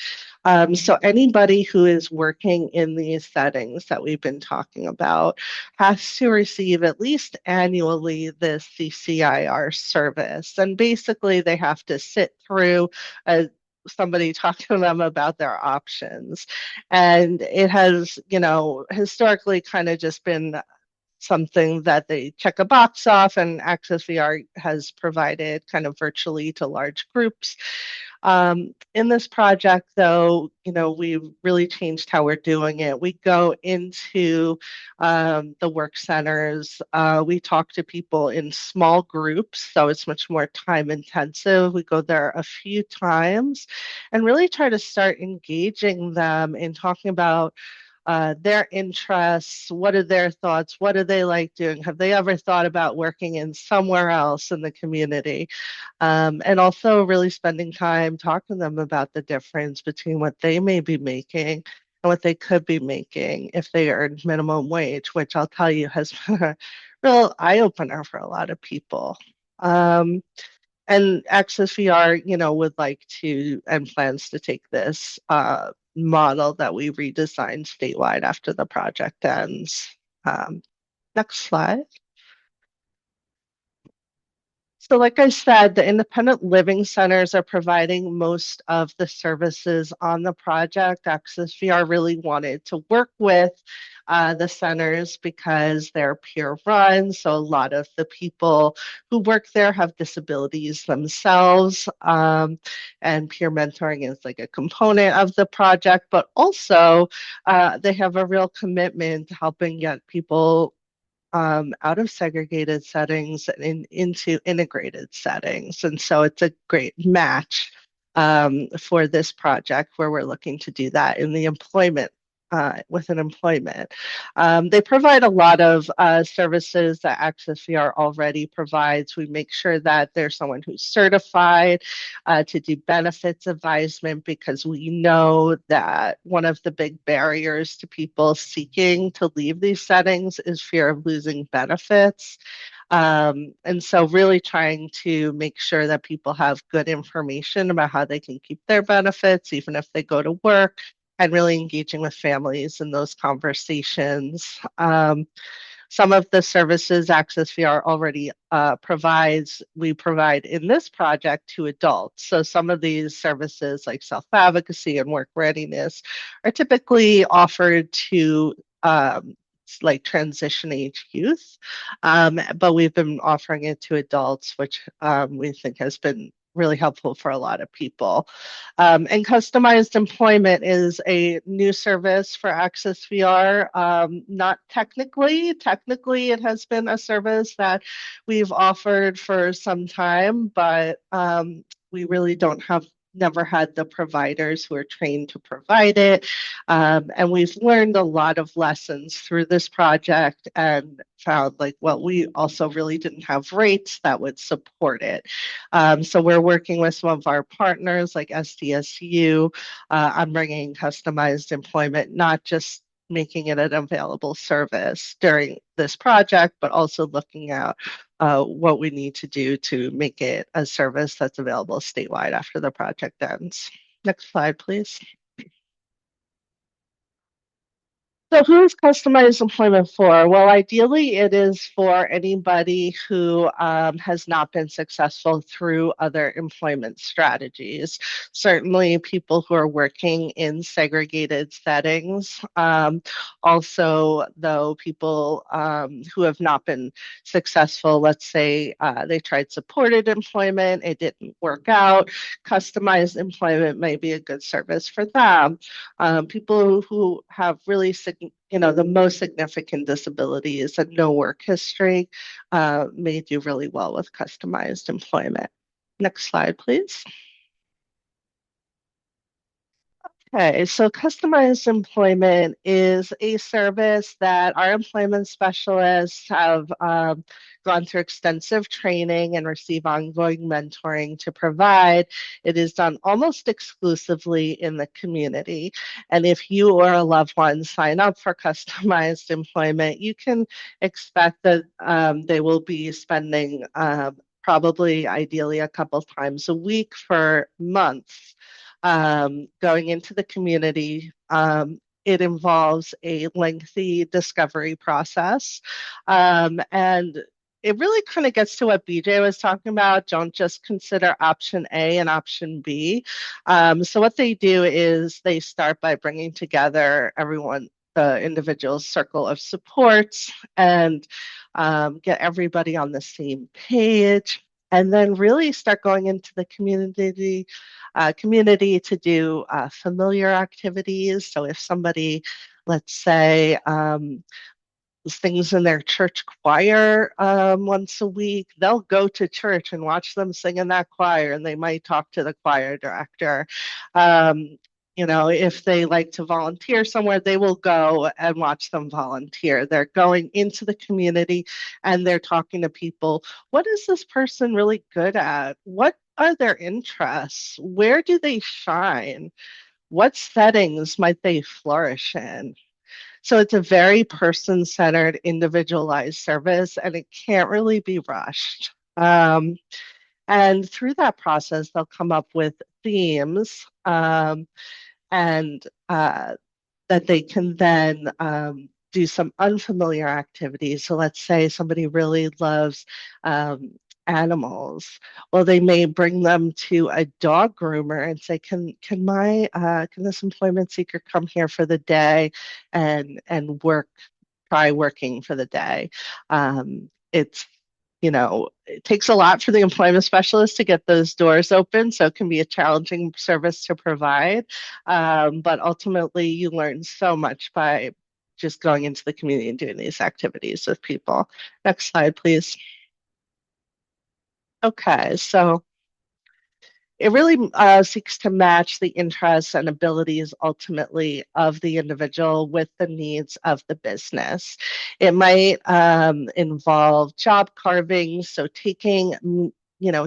So anybody who is working in these settings that we've been talking about has to receive at least annually this CCIR service. And basically they have to sit through somebody talk to them about their options. And it has, historically kind of just been something that they check a box off, and ACCES-VR has provided kind of virtually to large groups. In this project, though, we've really changed how we're doing it. We go into the work centers. We talk to people in small groups, so it's much more time intensive. We go there a few times and really try to start engaging them in talking about their interests. What are their thoughts? What do they like doing? Have they ever thought about working in somewhere else in the community? And also really spending time talking to them about the difference between what they may be making and what they could be making if they earned minimum wage, which I'll tell you has been a real eye-opener for a lot of people. And ACCES-VR, would like to and plans to take this model that we redesigned statewide after the project ends. Next slide. So like I said, the independent living centers are providing most of the services on the project. ACCES-VR really wanted to work with the centers because they're peer run. So a lot of the people who work there have disabilities themselves. And peer mentoring is like a component of the project, but also they have a real commitment to helping get people out of segregated settings and into integrated settings. And so it's a great match for this project where we're looking to do that in the employment within employment. They provide a lot of services that ACCES-VR already provides. We make sure that there's someone who's certified to do benefits advisement, because we know that one of the big barriers to people seeking to leave these settings is fear of losing benefits. And so really trying to make sure that people have good information about how they can keep their benefits, even if they go to work, and really engaging with families in those conversations. Some of the services ACCES-VR already provides, we provide in this project to adults. So some of these services like self-advocacy and work readiness are typically offered to like transition age youth, but we've been offering it to adults, which we think has been really helpful for a lot of people. And customized employment is a new service for ACCES-VR. Not technically it has been a service that we've offered for some time, but we really never had the providers who are trained to provide it. And we've learned a lot of lessons through this project and found we also really didn't have rates that would support it. So we're working with some of our partners like SDSU on bringing customized employment, not just making it an available service during this project, but also looking at what we need to do to make it a service that's available statewide after the project ends. Next slide, please. So who is customized employment for? Well, ideally it is for anybody who has not been successful through other employment strategies. Certainly people who are working in segregated settings. Also, though, people who have not been successful, let's say they tried supported employment, it didn't work out. Customized employment may be a good service for them. People who have really the most significant disabilities and no work history may do really well with customized employment. Next slide, please. Okay, so customized employment is a service that our employment specialists have gone through extensive training and receive ongoing mentoring to provide. It is done almost exclusively in the community. And if you or a loved one sign up for customized employment, you can expect that they will be spending probably ideally a couple times a week for months. Going into the community. It involves a lengthy discovery process. And it really kind of gets to what BJ was talking about. Don't just consider option A and option B. So what they do is they start by bringing together everyone the individual's circle of supports and get everybody on the same page. And then really start going into the community to do familiar activities. So if somebody, let's say, things in their church choir once a week, they'll go to church and watch them sing in that choir, and they might talk to the choir director. If they like to volunteer somewhere, they will go and watch them volunteer. They're going into the community and they're talking to people. What is this person really good at? What are their interests? Where do they shine? What settings might they flourish in? So it's a very person-centered, individualized service, and it can't really be rushed. And through that process, they'll come up with themes and that they can then do some unfamiliar activities. So let's say somebody really loves animals. Well, they may bring them to a dog groomer and say, can this employment seeker come here for the day and try working for the day? It takes a lot for the employment specialist to get those doors open, so it can be a challenging service to provide. But ultimately, you learn so much by just going into the community and doing these activities with people. Next slide, please. Okay, so it really seeks to match the interests and abilities ultimately of the individual with the needs of the business. It might involve job carving, so taking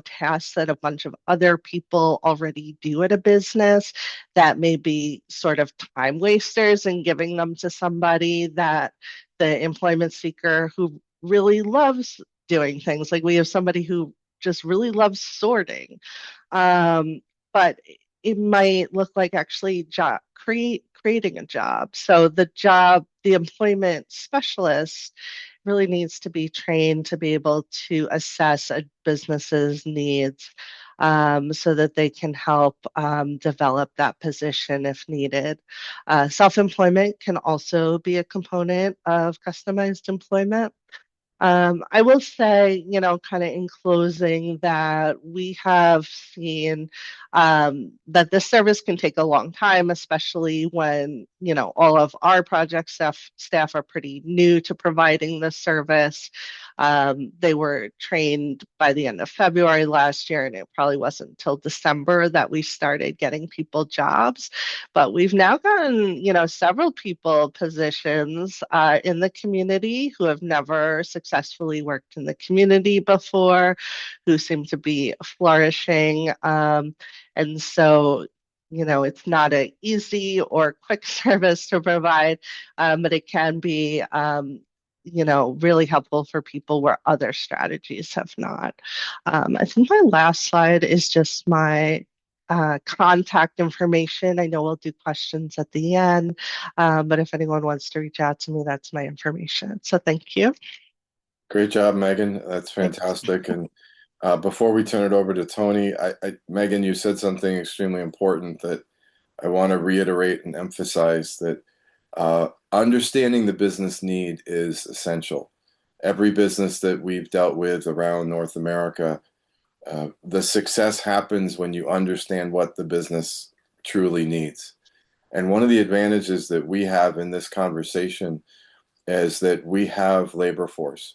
tasks that a bunch of other people already do at a business that may be sort of time wasters and giving them to somebody that the employment seeker who really loves doing things. Like we have somebody who just really loves sorting. But it might look like actually creating a job. So the employment specialist really needs to be trained to be able to assess a business's needs so that they can help develop that position if needed. Self-employment can also be a component of customized employment. I will say, kind of in closing, that we have seen that this service can take a long time, especially when, all of our project staff are pretty new to providing this service. They were trained by the end of February last year, and it probably wasn't until December that we started getting people jobs. But we've now gotten, several people positions in the community who have never successfully worked in the community before, who seem to be flourishing. And so, it's not an easy or quick service to provide, but it can be, really helpful for people where other strategies have not. I think my last slide is just my contact information. I know we'll do questions at the end, but if anyone wants to reach out to me, that's my information. So thank you. Great job, Megan. That's fantastic. And before we turn it over to Tony, Megan, you said something extremely important that I want to reiterate and emphasize, that understanding the business need is essential. Every business that we've dealt with around North America, the success happens when you understand what the business truly needs. And one of the advantages that we have in this conversation is that we have labor force.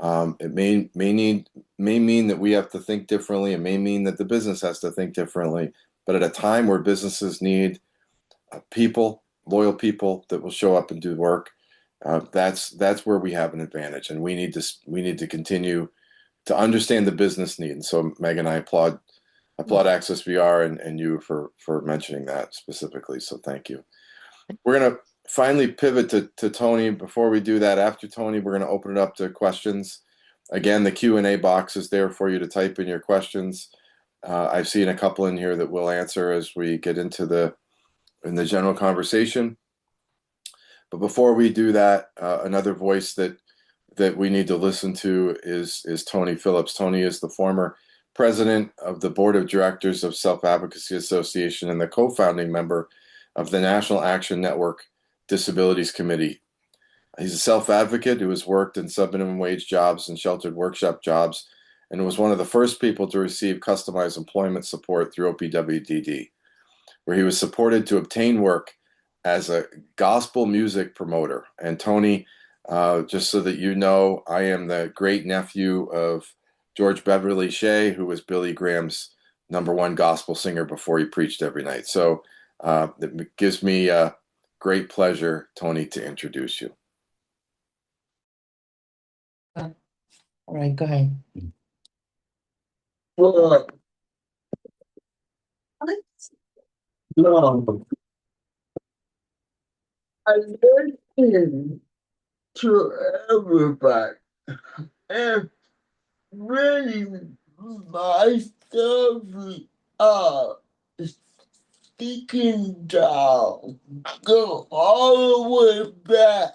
It may mean that we have to think differently. It may mean that the business has to think differently. But at a time where businesses need people, loyal people that will show up and do work, that's where we have an advantage, and we need to continue to understand the business need. And so, Megan, I applaud ACCES-VR and you for mentioning that specifically. So thank you. We're going to finally pivot to Tony. Before we do that, after Tony, we're going to open it up to questions. Again, the Q&A box is there for you to type in your questions. I've seen a couple in here that we'll answer as we get into the general conversation. But before we do that, another voice that we need to listen to is Tony Phillips. Tony is the former president of the board of directors of Self-Advocacy Association and the co-founding member of the National Action Network Disabilities Committee. He's a self-advocate who has worked in subminimum wage jobs and sheltered workshop jobs, and was one of the first people to receive customized employment support through OPWDD, where he was supported to obtain work as a gospel music promoter. And Tony, just so that you know, I am the great nephew of George Beverly Shea, who was Billy Graham's #1 gospel singer before he preached every night. So it gives me great pleasure, Tony, to introduce you. All right, go ahead. Well, no, I listen to everybody, and really, my story, uh, speaking down, go all the way back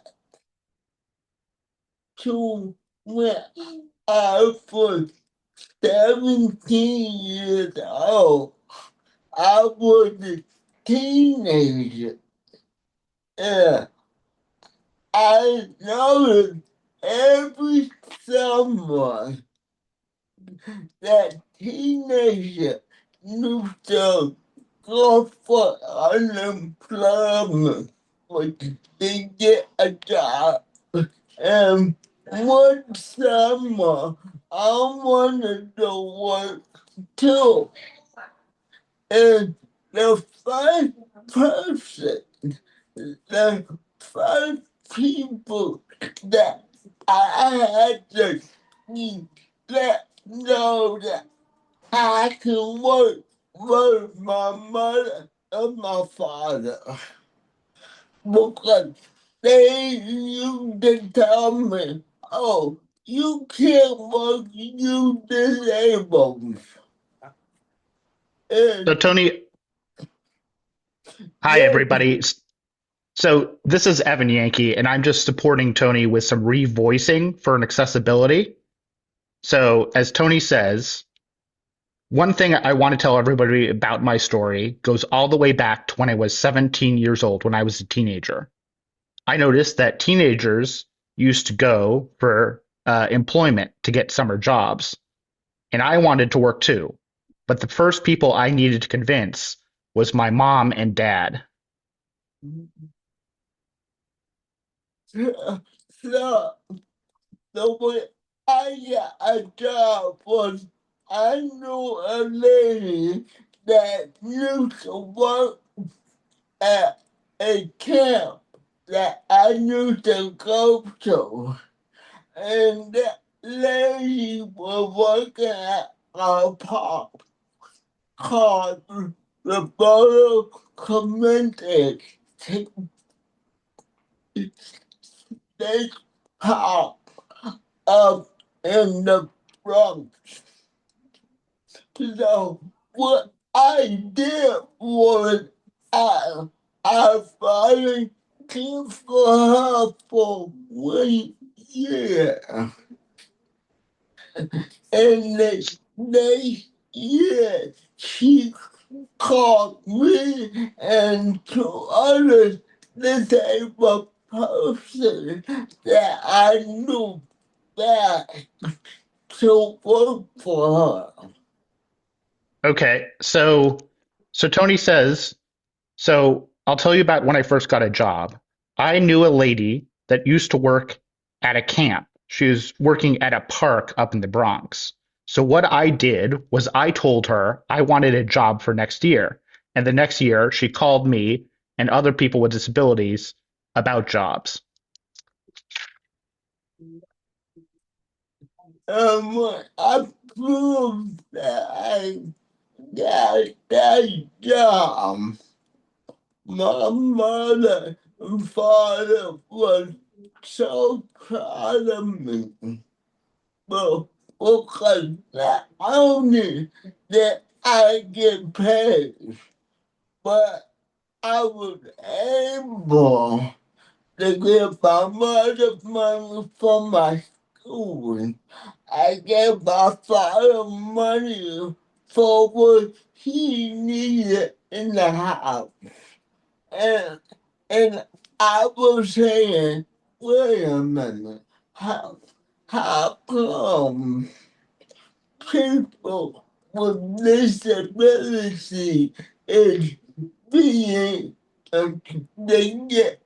to when I was 17 years old. I was a teenager, and I noticed every summer that teenager used to go for unemployment, but they get a job. And one summer, I wanted to work too. And the first person, the first people that I had to let know that I can work was my mother and my father. Because they used to tell me, oh, you can't work, you disabled. So And Tony, hi yeah, everybody. So this is Evan Yankey, and I'm just supporting Tony with some revoicing for an accessibility. So as Tony says, one thing I want to tell everybody about my story goes all the way back to when I was 17 years old, when I was a teenager. I noticed that teenagers used to go for employment to get summer jobs, and I wanted to work too. But the first people I needed to convince was my mom and dad. so the way I got a job was I knew a lady that used to work at a camp that I used to go to. And that lady was working at a park called the Borough Community State Park up in the Bronx. So what I did was I volunteered for her for 1 year. And the next year she called me and two other disabled person that I knew back to work for her. Okay, so Tony says, so I'll tell you about when I first got a job. I knew a lady that used to work at a camp. She was working at a park up in the Bronx. So what I did was I told her I wanted a job for next year. And the next year she called me and other people with disabilities about jobs. When I proved that I got that job, my mother and father was so proud of me. But because not only that I get paid, but I was able to give my mother money for my school. I gave my father money for what he needed in the house. And and I was saying, wait a minute, how come people with disability is being they get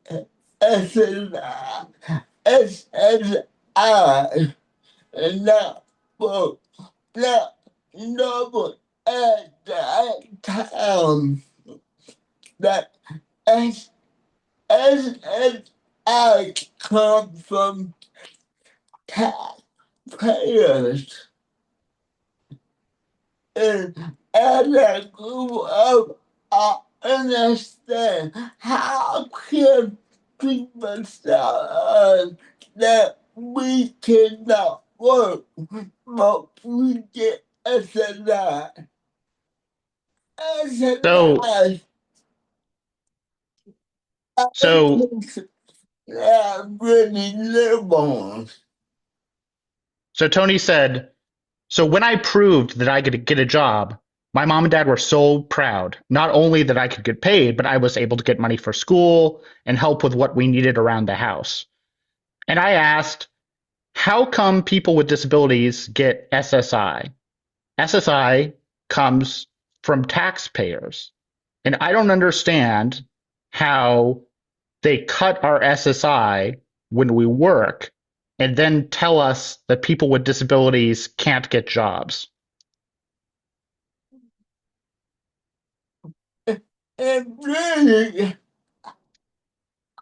SSI, SSI, and not for not number at that time that S SSI come from taxpayers. And as I grew up, I understand how can people tell us that we cannot work, but we get SSI. So, SSI, I so, think that really live on. so Tony said, so when I proved that I could get a job, my mom and dad were so proud, not only that I could get paid, but I was able to get money for school and help with what we needed around the house. And I asked, how come people with disabilities get SSI? SSI comes from taxpayers. And I don't understand how they cut our SSI when we work and then tell us that people with disabilities can't get jobs. And really,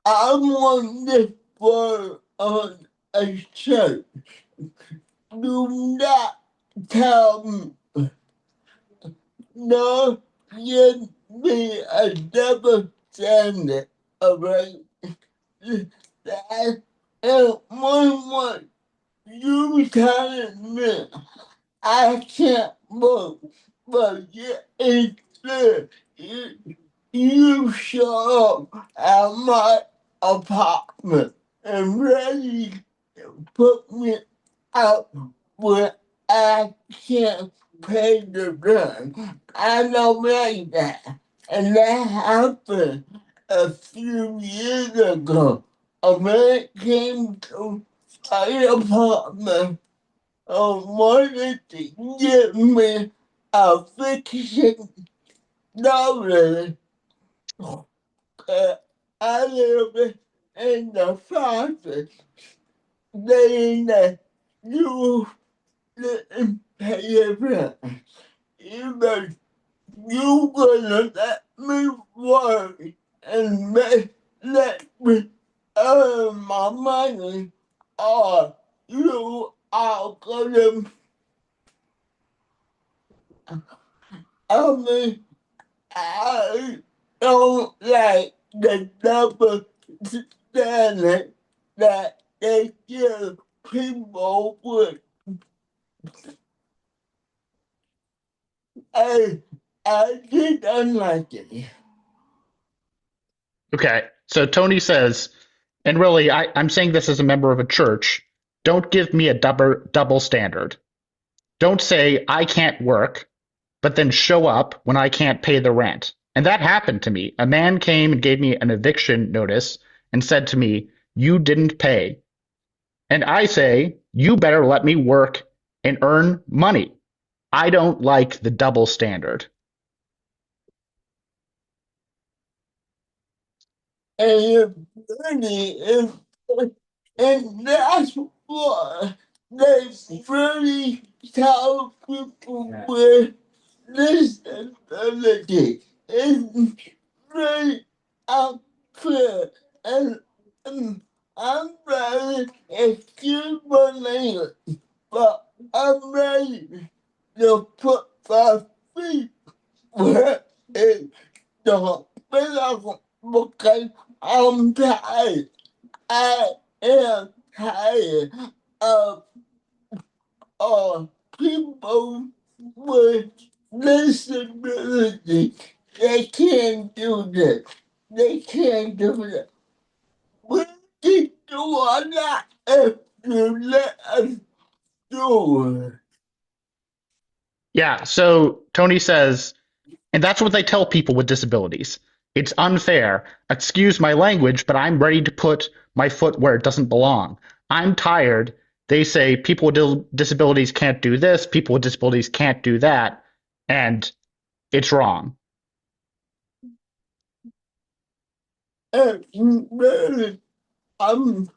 I wonder for a church. Do not tell me no, give me a double standard, alright? That and one you telling me I can't vote, but yet it's clear you show up at my apartment and ready to put me out when I can't pay the rent. I don't like that. And that happened a few years ago. A man came to my apartment and wanted to give me a $50. Uh, I live in the process saying that you didn't pay your rent. Either you gonna let me work and let me earn my money, or you are gonna, I mean, I don't like the double standard that they give people with. I, I didn't like it. Okay, so Tony says, and really, I'm saying this as a member of a church, don't give me a double standard. Don't say I can't work, but then show up when I can't pay the rent. And that happened to me. A man came and gave me an eviction notice and said to me, you didn't pay. And I say, you better let me work and earn money. I don't like the double standard. And really, and that's what they really tell people with disability. It's really unfair. And I'm ready, excuse my language, but I'm ready to put my feet where it don't belong because I'm tired. I am tired of people with disability. They can't do that. They can't do that. We can do all that if you let us do it. Yeah, so Tony says, and that's what they tell people with disabilities. It's unfair. Excuse my language, but I'm ready to put my foot where it doesn't belong. I'm tired. They say people with disabilities can't do this, people with disabilities can't do that, and it's wrong. Really, I'm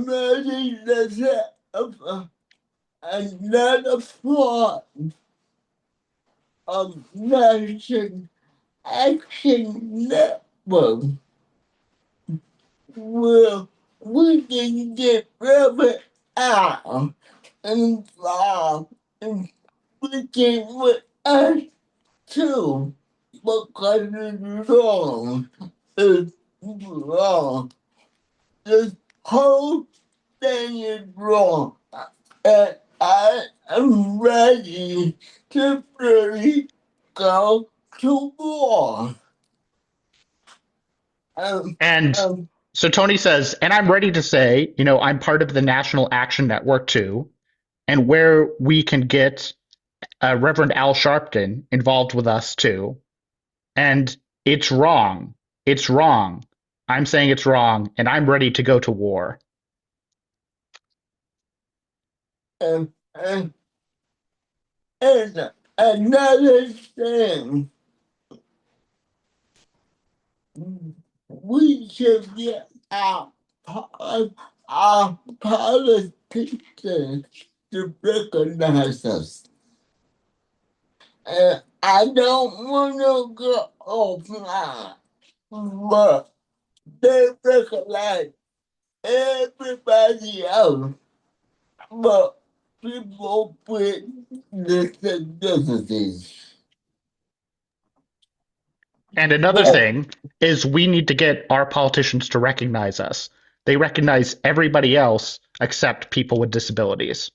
ready to set up another part of Nation Action Network where we can get really out involved and speaking with us too. Because it's wrong. It's wrong. This whole thing is wrong. And I am ready to really go to war. Um, And um, so Tony says, and I'm ready to say, I'm part of the National Action Network too, and where we can get Reverend Al Sharpton involved with us too. And it's wrong. It's wrong. I'm saying it's wrong, and I'm ready to go to war. and, and, and another thing, we should get our politicians to recognize us. And I don't want to go offline, but they recognize everybody else, but people with disabilities. And another But thing is we need to get our politicians to recognize us. They recognize everybody else except people with disabilities.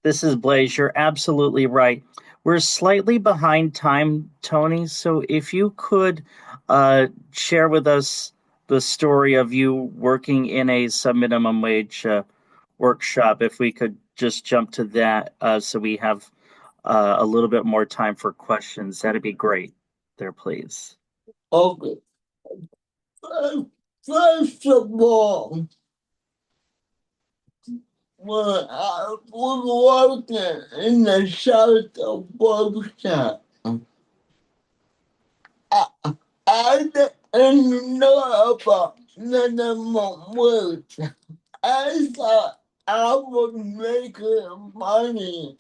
This is Blaze. You're absolutely right. We're slightly behind time, Tony. So if you could share with us the story of you working in a subminimum wage workshop, if we could just jump to that so we have a little bit more time for questions, that'd be great. There, please. okay, first of all, when I was working in the South of Boston, I, I didn't know about minimum wage. I thought I was making money.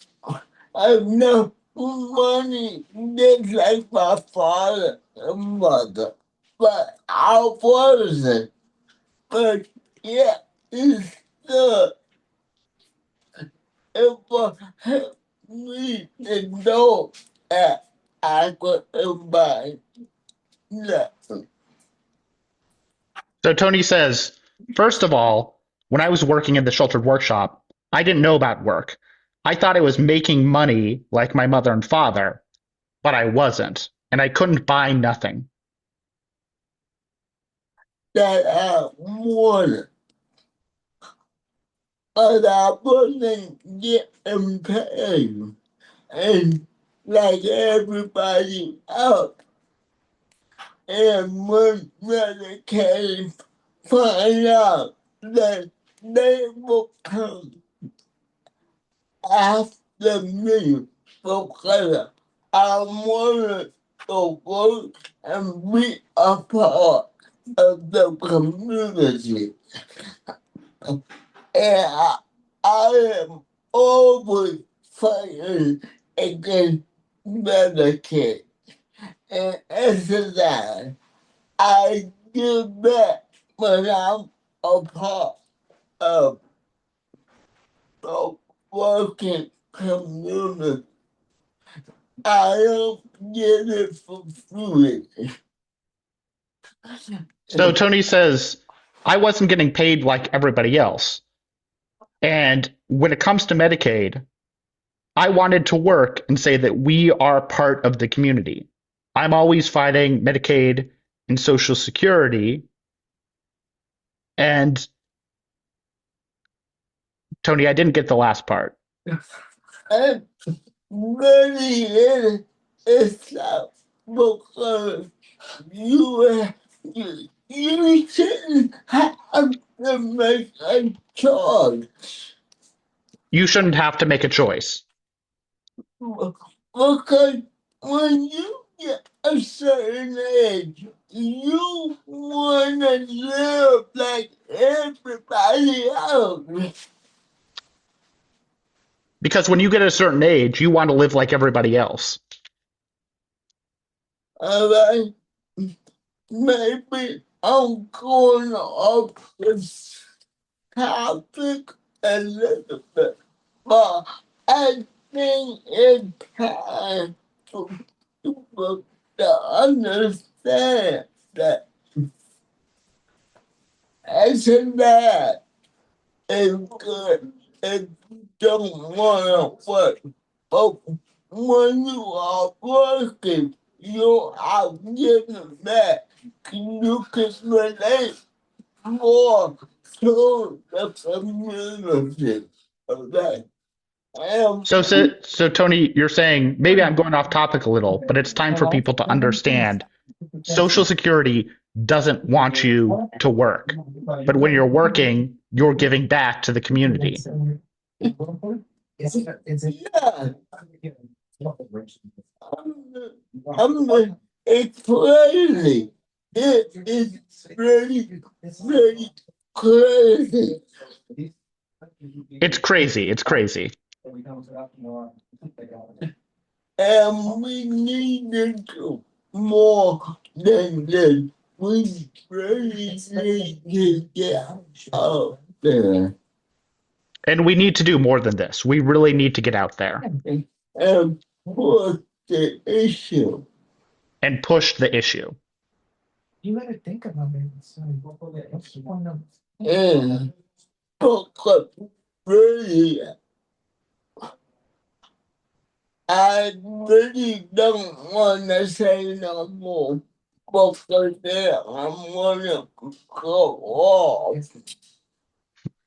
I have no money just like my father and mother. But I wasn't. But yeah, it's still it will help me to know that I could buy nothing. So Tony says, first of all, when I was working in the sheltered workshop, I didn't know about work. I thought I was making money like my mother and father, but I wasn't. And I couldn't buy nothing. That I wanted. But I wasn't getting paid. And like everybody else, and when Medicaid find out that they will come after me because I wanted to work and be a part of the community. And I am always fighting against Medicaid. And exercise, I do that when I'm a part of the working community. I don't get it for free. So Tony says, I wasn't getting paid like everybody else. And when it comes to Medicaid, I wanted to work and say that we are part of the community. I'm always fighting Medicaid and Social Security. And Tony, I didn't get the last part. And really, it's tough. because you, you shouldn't have to make a choice. You shouldn't have to make a choice. Because when you get a certain age, you want to live like everybody else. Because when you get a certain age, you want to live like everybody else. Alright, maybe I'm going off this topic a little bit, but I think it's time for people to understand that as a dad, it's good if you don't want to work, but when you are working, you are giving back. You can relate more to the community. Okay. So Tony, you're saying maybe I'm going off topic a little, but it's time for people to understand Social Security doesn't want you to work. But when you're working, you're giving back to the community. Yeah. It's crazy. It is really, really crazy. It's crazy. It's crazy. And we need to do more than this. We really need to get out there And we need to do more than this. We really need to get out there and push the issue. and push the issue. And because really, I really don't want to say no more because then I'm going to go off.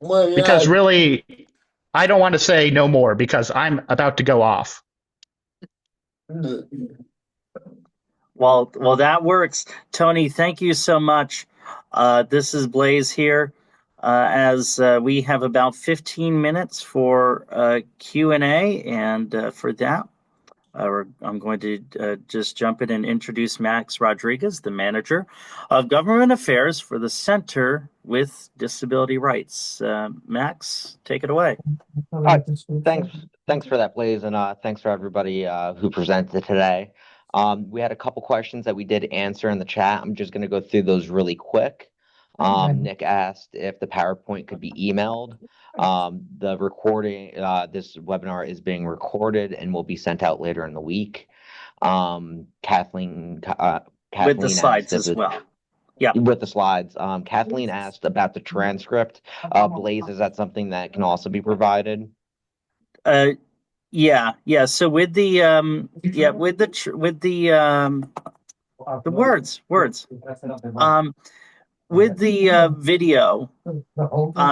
Because really, I don't want to say no more because I'm about to go off. Well, that works. Tony, thank you so much. This is Blaze here. As we have about 15 minutes for Q&A, and for that, I'm going to just jump in and introduce Max Rodriguez, the Manager of Government Affairs for the Center with Disability Rights. Max, take it away. Thanks for that, Blaze, and thanks for everybody who presented today. We had a couple questions that we did answer in the chat. I'm just going to go through those really quick. Nick asked if the PowerPoint could be emailed. The recording, this webinar is being recorded and will be sent out later in the week. Kathleen with the slides as well. Yeah, with the slides. Kathleen asked about the transcript. Blaze, is that something that can also be provided? Yeah. So with the words, with the video,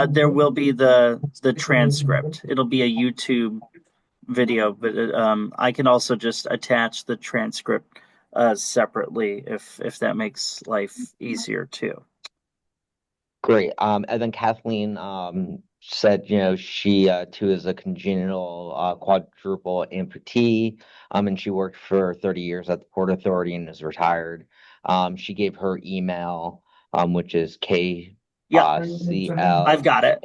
there will be the transcript. It'll be a YouTube video, but I can also just attach the transcript separately if that makes life easier too. Great. And then Kathleen said, she too is a congenital quadruple amputee, and she worked for 30 years at the Port Authority and is retired. She gave her email, which is KCL. I've got it.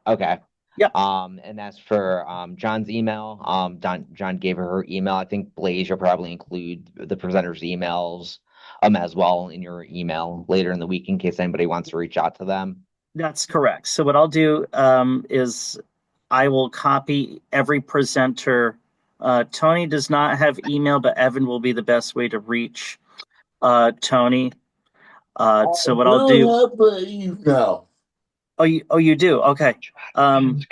Okay. Yep. And as for John's email, John gave her email. I think Blaze, you'll probably include the presenters' emails as well in your email later in the week in case anybody wants to reach out to them. That's correct. So what I'll do is I will copy every presenter. Tony does not have email, but Evan will be the best way to reach Tony. So what I'll do. No. Oh, you do? Okay. Then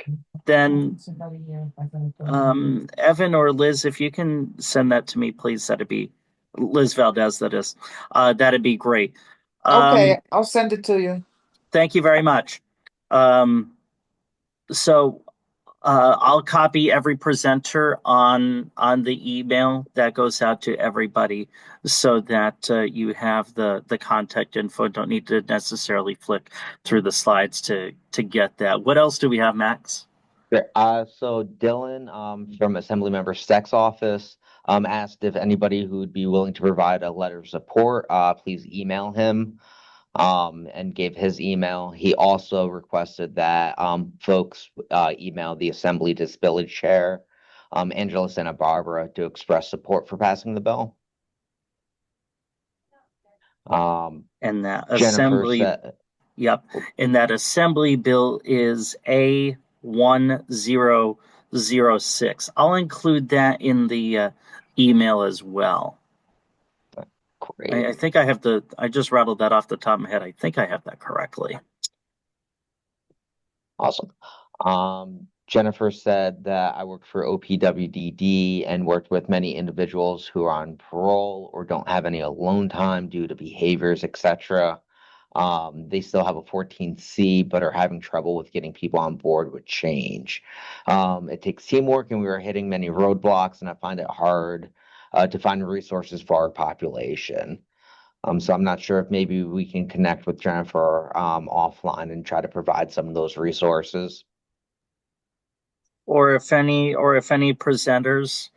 Evan or Liz, if you can send that to me, please, that'd be Liz Valdez, that is. That'd be great. Okay, I'll send it to you. Thank you very much. So I'll copy every presenter on the email that goes out to everybody, so that you have the contact info. Don't need to necessarily flick through the slides to get that. What else do we have, Max? So Dylan, from Assemblymember Steck's office, asked if anybody who would be willing to provide a letter of support, please email him, and gave his email. He also requested that folks email the Assembly Disability Chair, Angela Santa Barbara, to express support for passing the bill. And that Jennifer assembly, said, yep, and that assembly bill is A1006. I'll include that in the email as well. great. I think I have I just rattled that off the top of my head. I think I have that correctly. Awesome. Jennifer said that I worked for OPWDD and worked with many individuals who are on parole or don't have any alone time due to behaviors, etc. They still have a 14C, but are having trouble with getting people on board with change. It takes teamwork, and we are hitting many roadblocks, and I find it hard to find resources for our population. So I'm not sure if maybe we can connect with Jennifer offline and try to provide some of those resources. Or if any presenters.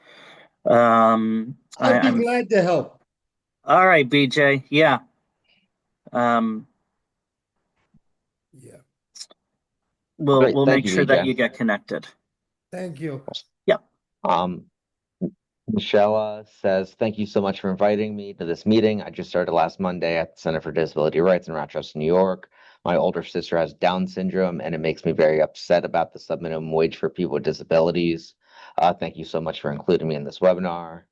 I'd be glad to help. All right, BJ. Yeah. Yeah. We'll make you, sure BJ. that you get connected. Thank you. Yep. Michelle says, thank you so much for inviting me to this meeting. I just started last Monday at the Center for Disability Rights in Rochester, New York. My older sister has Down syndrome, and it makes me very upset about the subminimum wage for people with disabilities. Thank you so much for including me in this webinar.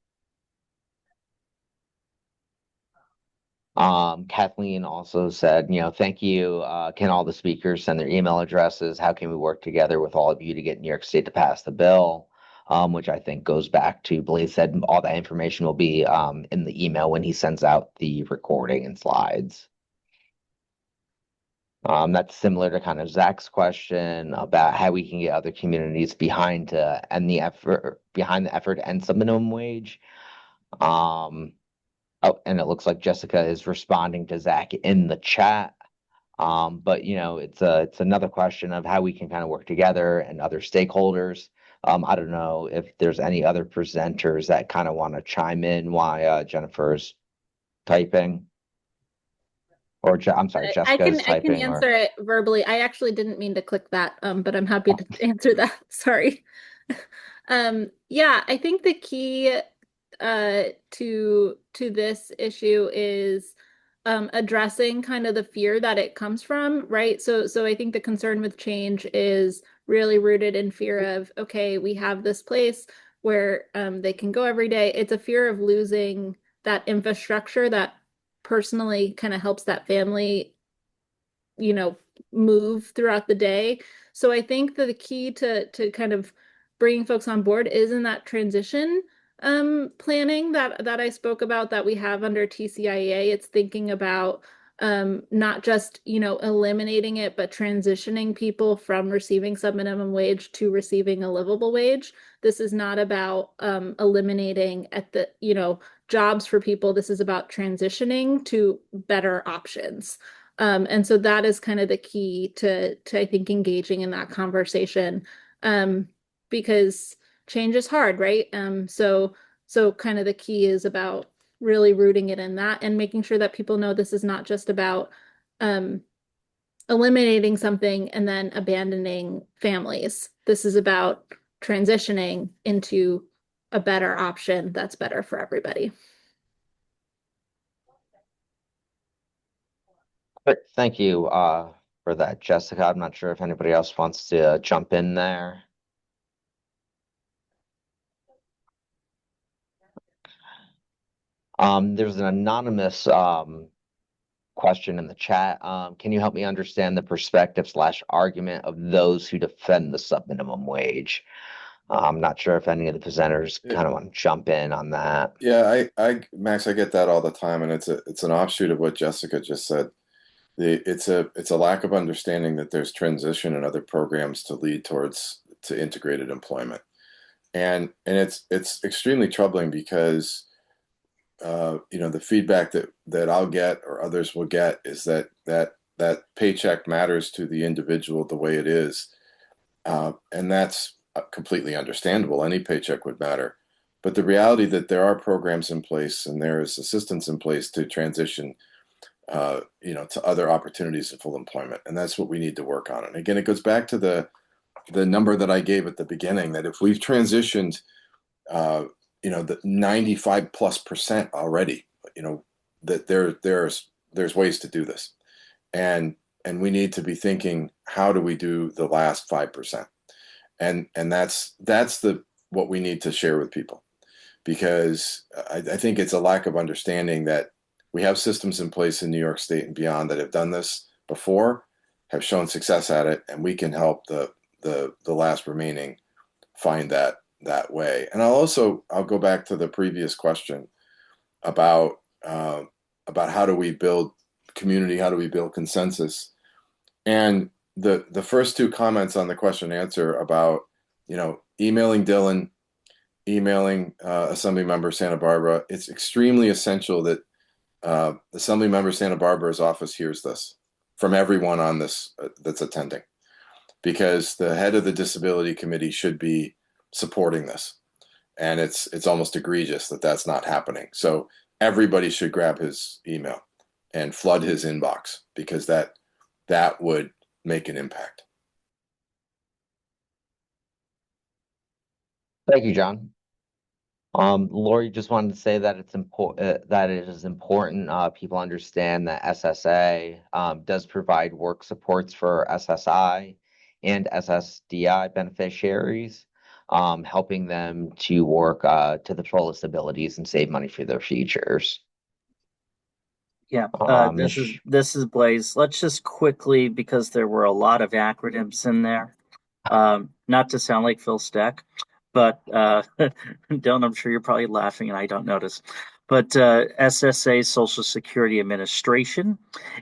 Kathleen also said, thank you. Can all the speakers send their email addresses? How can we work together with all of you to get New York State to pass the bill? Which I think goes back to Blaze said all that information will be in the email when he sends out the recording and slides. That's similar to kind of Zach's question about how we can get other communities behind the effort to end subminimum wage. Oh, and it looks like Jessica is responding to Zach in the chat. But it's another question of how we can kind of work together and other stakeholders. I don't know if there's any other presenters that kind of want to chime in while Jennifer's typing. Or I'm sorry, Jessica's typing. I can answer it verbally. I actually didn't mean to click that, but I'm happy to answer that. Sorry. Yeah, I think the key to this issue is addressing kind of the fear that it comes from, right? So I think the concern with change is really rooted in fear of, okay, we have this place where they can go every day. It's a fear of losing that infrastructure that personally kind of helps that family, move throughout the day. So I think that the key to kind of bringing folks on board is in that transition planning that I spoke about that we have under TCIA. It's thinking about not just, eliminating it, but transitioning people from receiving subminimum wage to receiving a livable wage. This is not about eliminating at the, jobs for people. This is about transitioning to better options. And so that is kind of the key to I think engaging in that conversation, because change is hard, right? So kind of the key is about really rooting it in that and making sure that people know this is not just about eliminating something and then abandoning families. This is about transitioning into a better option that's better for everybody. Thank you for that, Jessica. I'm not sure if anybody else wants to jump in there. There's an anonymous question in the chat. Can you help me understand the perspective/argument of those who defend the subminimum wage? I'm not sure if any of the presenters kind of want to jump in on that. Yeah, Max, I get that all the time, and it's an offshoot of what Jessica just said. It's a lack of understanding that there's transition and other programs to lead towards to integrated employment. And it's extremely troubling because the feedback that I'll get or others will get is that paycheck matters to the individual the way it is, and that's completely understandable. Any paycheck would matter, but the reality that there are programs in place and there is assistance in place to transition, to other opportunities of full employment, and that's what we need to work on. And again, it goes back to the number that I gave at the beginning, that if we've transitioned, the 95+% already, that there's ways to do this, and we need to be thinking, how do we do the last 5%? And that's what we need to share with people, because I think it's a lack of understanding that we have systems in place in New York State and beyond that have done this before, have shown success at it, and we can help the last remaining find that way. And I'll go back to the previous question about how do we build community, how do we build consensus, and the first two comments on the question and answer about emailing Dylan, emailing Assemblymember Santa Barbara. It's extremely essential that Assemblymember Santa Barbara's office hears this from everyone on this that's attending, because the head of the disability committee should be supporting this, and it's almost egregious that that's not happening. So everybody should grab his email and flood his inbox, because that would make an impact. Thank you, John. Lori just wanted to say that it's important, that it is important people understand that SSA does provide work supports for SSI and SSDI beneficiaries, helping them to work to the fullest abilities and save money for their futures. Yeah, this is Blaze. Let's just quickly, because there were a lot of acronyms in there, not to sound like Phil Steck, but Dylan, I'm sure you're probably laughing and I don't notice. But SSA, Social Security Administration.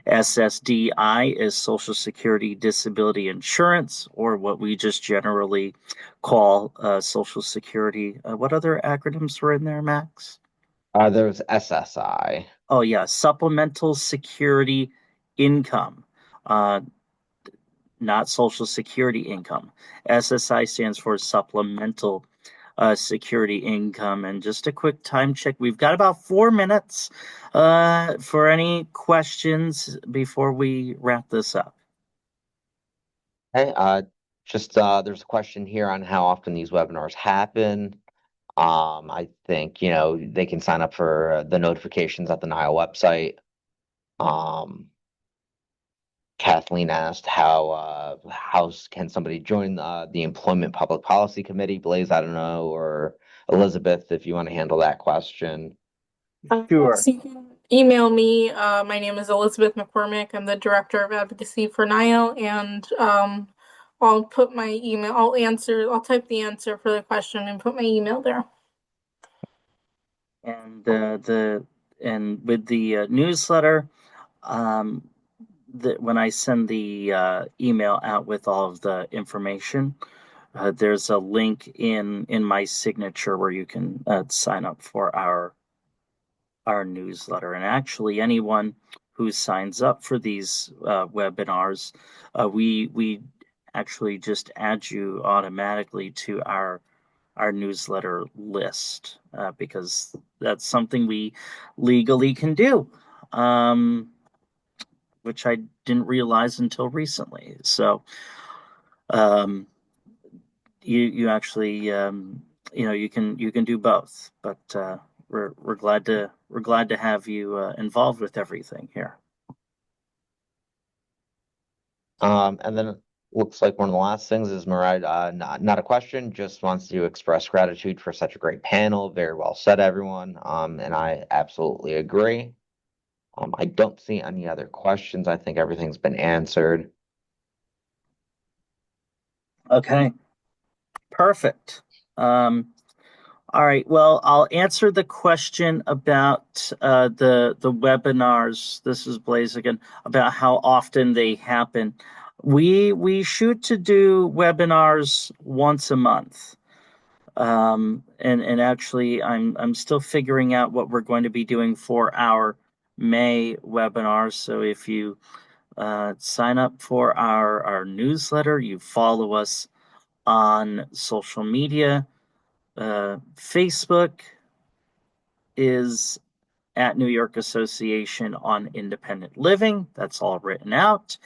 SSDI is Social Security Disability Insurance, or what we just generally call Social Security. What other acronyms were in there, Max? There's SSI. Oh, yeah, Supplemental Security Income, not Social Security Income. SSI stands for Supplemental Security Income. And just a quick time check, we've got about 4 minutes for any questions before we wrap this up. Hey, there's a question here on how often these webinars happen. I think, they can sign up for the notifications at the NILE website. Kathleen asked how can somebody join the Employment Public Policy Committee? Blaze, I don't know, or Elizabeth, if you want to handle that question. Sure. So you can email me. My name is Elizabeth McCormick. I'm the Director of Advocacy for NILE, and I'll put my email. I'll type the answer for the question and put my email there. And with the newsletter, when I send the email out with all of the information, there's a link in my signature where you can sign up for our newsletter. And actually, anyone who signs up for these webinars, we actually just add you automatically to our newsletter list, because that's something we legally can do, which I didn't realize until recently. So you actually you can do both, but we're glad to have you involved with everything here. And then looks like one of the last things is Mariah, not a question, just wants to express gratitude for such a great panel. Very well said, everyone. And I absolutely agree. I don't see any other questions. I think everything's been answered. Okay, perfect. All right, well, I'll answer the question about the webinars. This is Blaze again, about how often they happen. We shoot to do webinars once a month. And actually I'm still figuring out what we're going to be doing for our May webinars. So if you sign up for our newsletter, you follow us on social media. Facebook is at New York Association on Independent Living. That's all written out.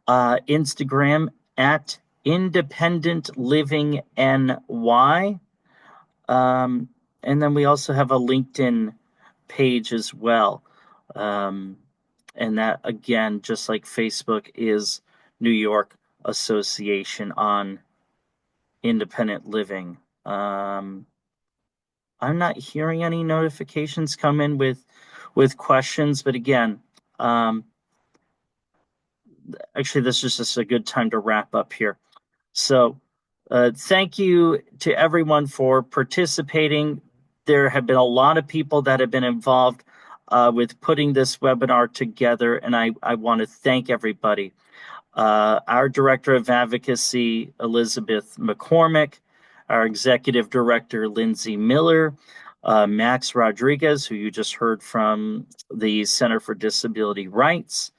Instagram at Independent Living NY. And then we also have a LinkedIn page as well. And that, again, just like Facebook, is New York Association on Independent Living. I'm not hearing any notifications come in with questions, but again, actually, this is just a good time to wrap up here. So, thank you to everyone for participating. There have been a lot of people that have been involved with putting this webinar together, and I want to thank everybody. Our Director of Advocacy, Elizabeth McCormick, our Executive Director, Lindsay Miller, Max Rodriguez, who you just heard from the Center for Disability Rights,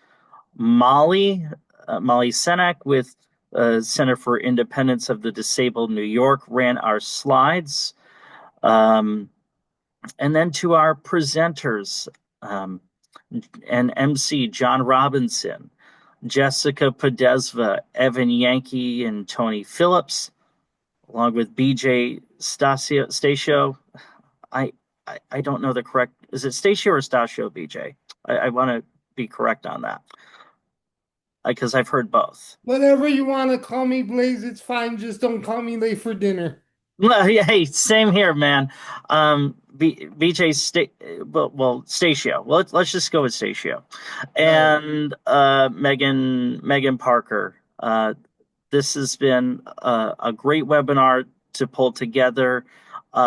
Molly Senak with Center for Independence of the Disabled New York ran our slides. And then to our presenters, and MC John Robinson, Jessica Podesva, Evan Yankey, and Tony Phillips, along with BJ Stasio. I don't know the correct, is it Stasio or Stasio, BJ? I want to be correct on that, because I've heard both. Whatever you want to call me, Blaze, it's fine. Just don't call me late for dinner. Well, yeah, hey, same here, man. BJ, Stasio. Well, let's just go with Stasio, and Meghan Parker. This has been a great webinar to pull together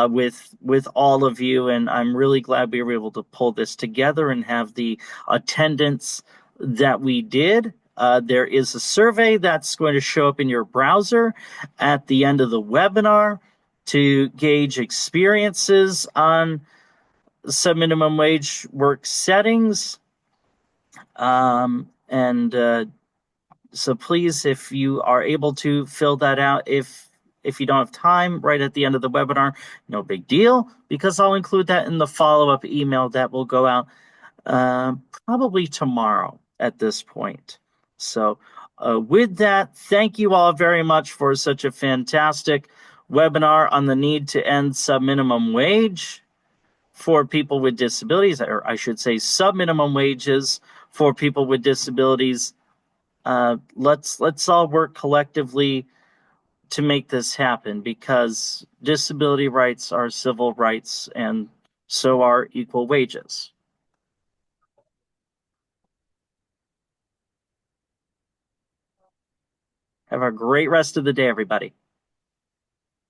with all of you, and I'm really glad we were able to pull this together and have the attendance that we did. There is a survey that's going to show up in your browser at the end of the webinar to gauge experiences on subminimum wage work settings. So please, if you are able to fill that out, if you don't have time right at the end of the webinar, no big deal, because I'll include that in the follow-up email that will go out probably tomorrow at this point. So with that, thank you all very much for such a fantastic webinar on the need to end subminimum wage for people with disabilities, or I should say subminimum wages for people with disabilities. Let's all work collectively to make this happen, because disability rights are civil rights, and so are equal wages. Have a great rest of the day, everybody.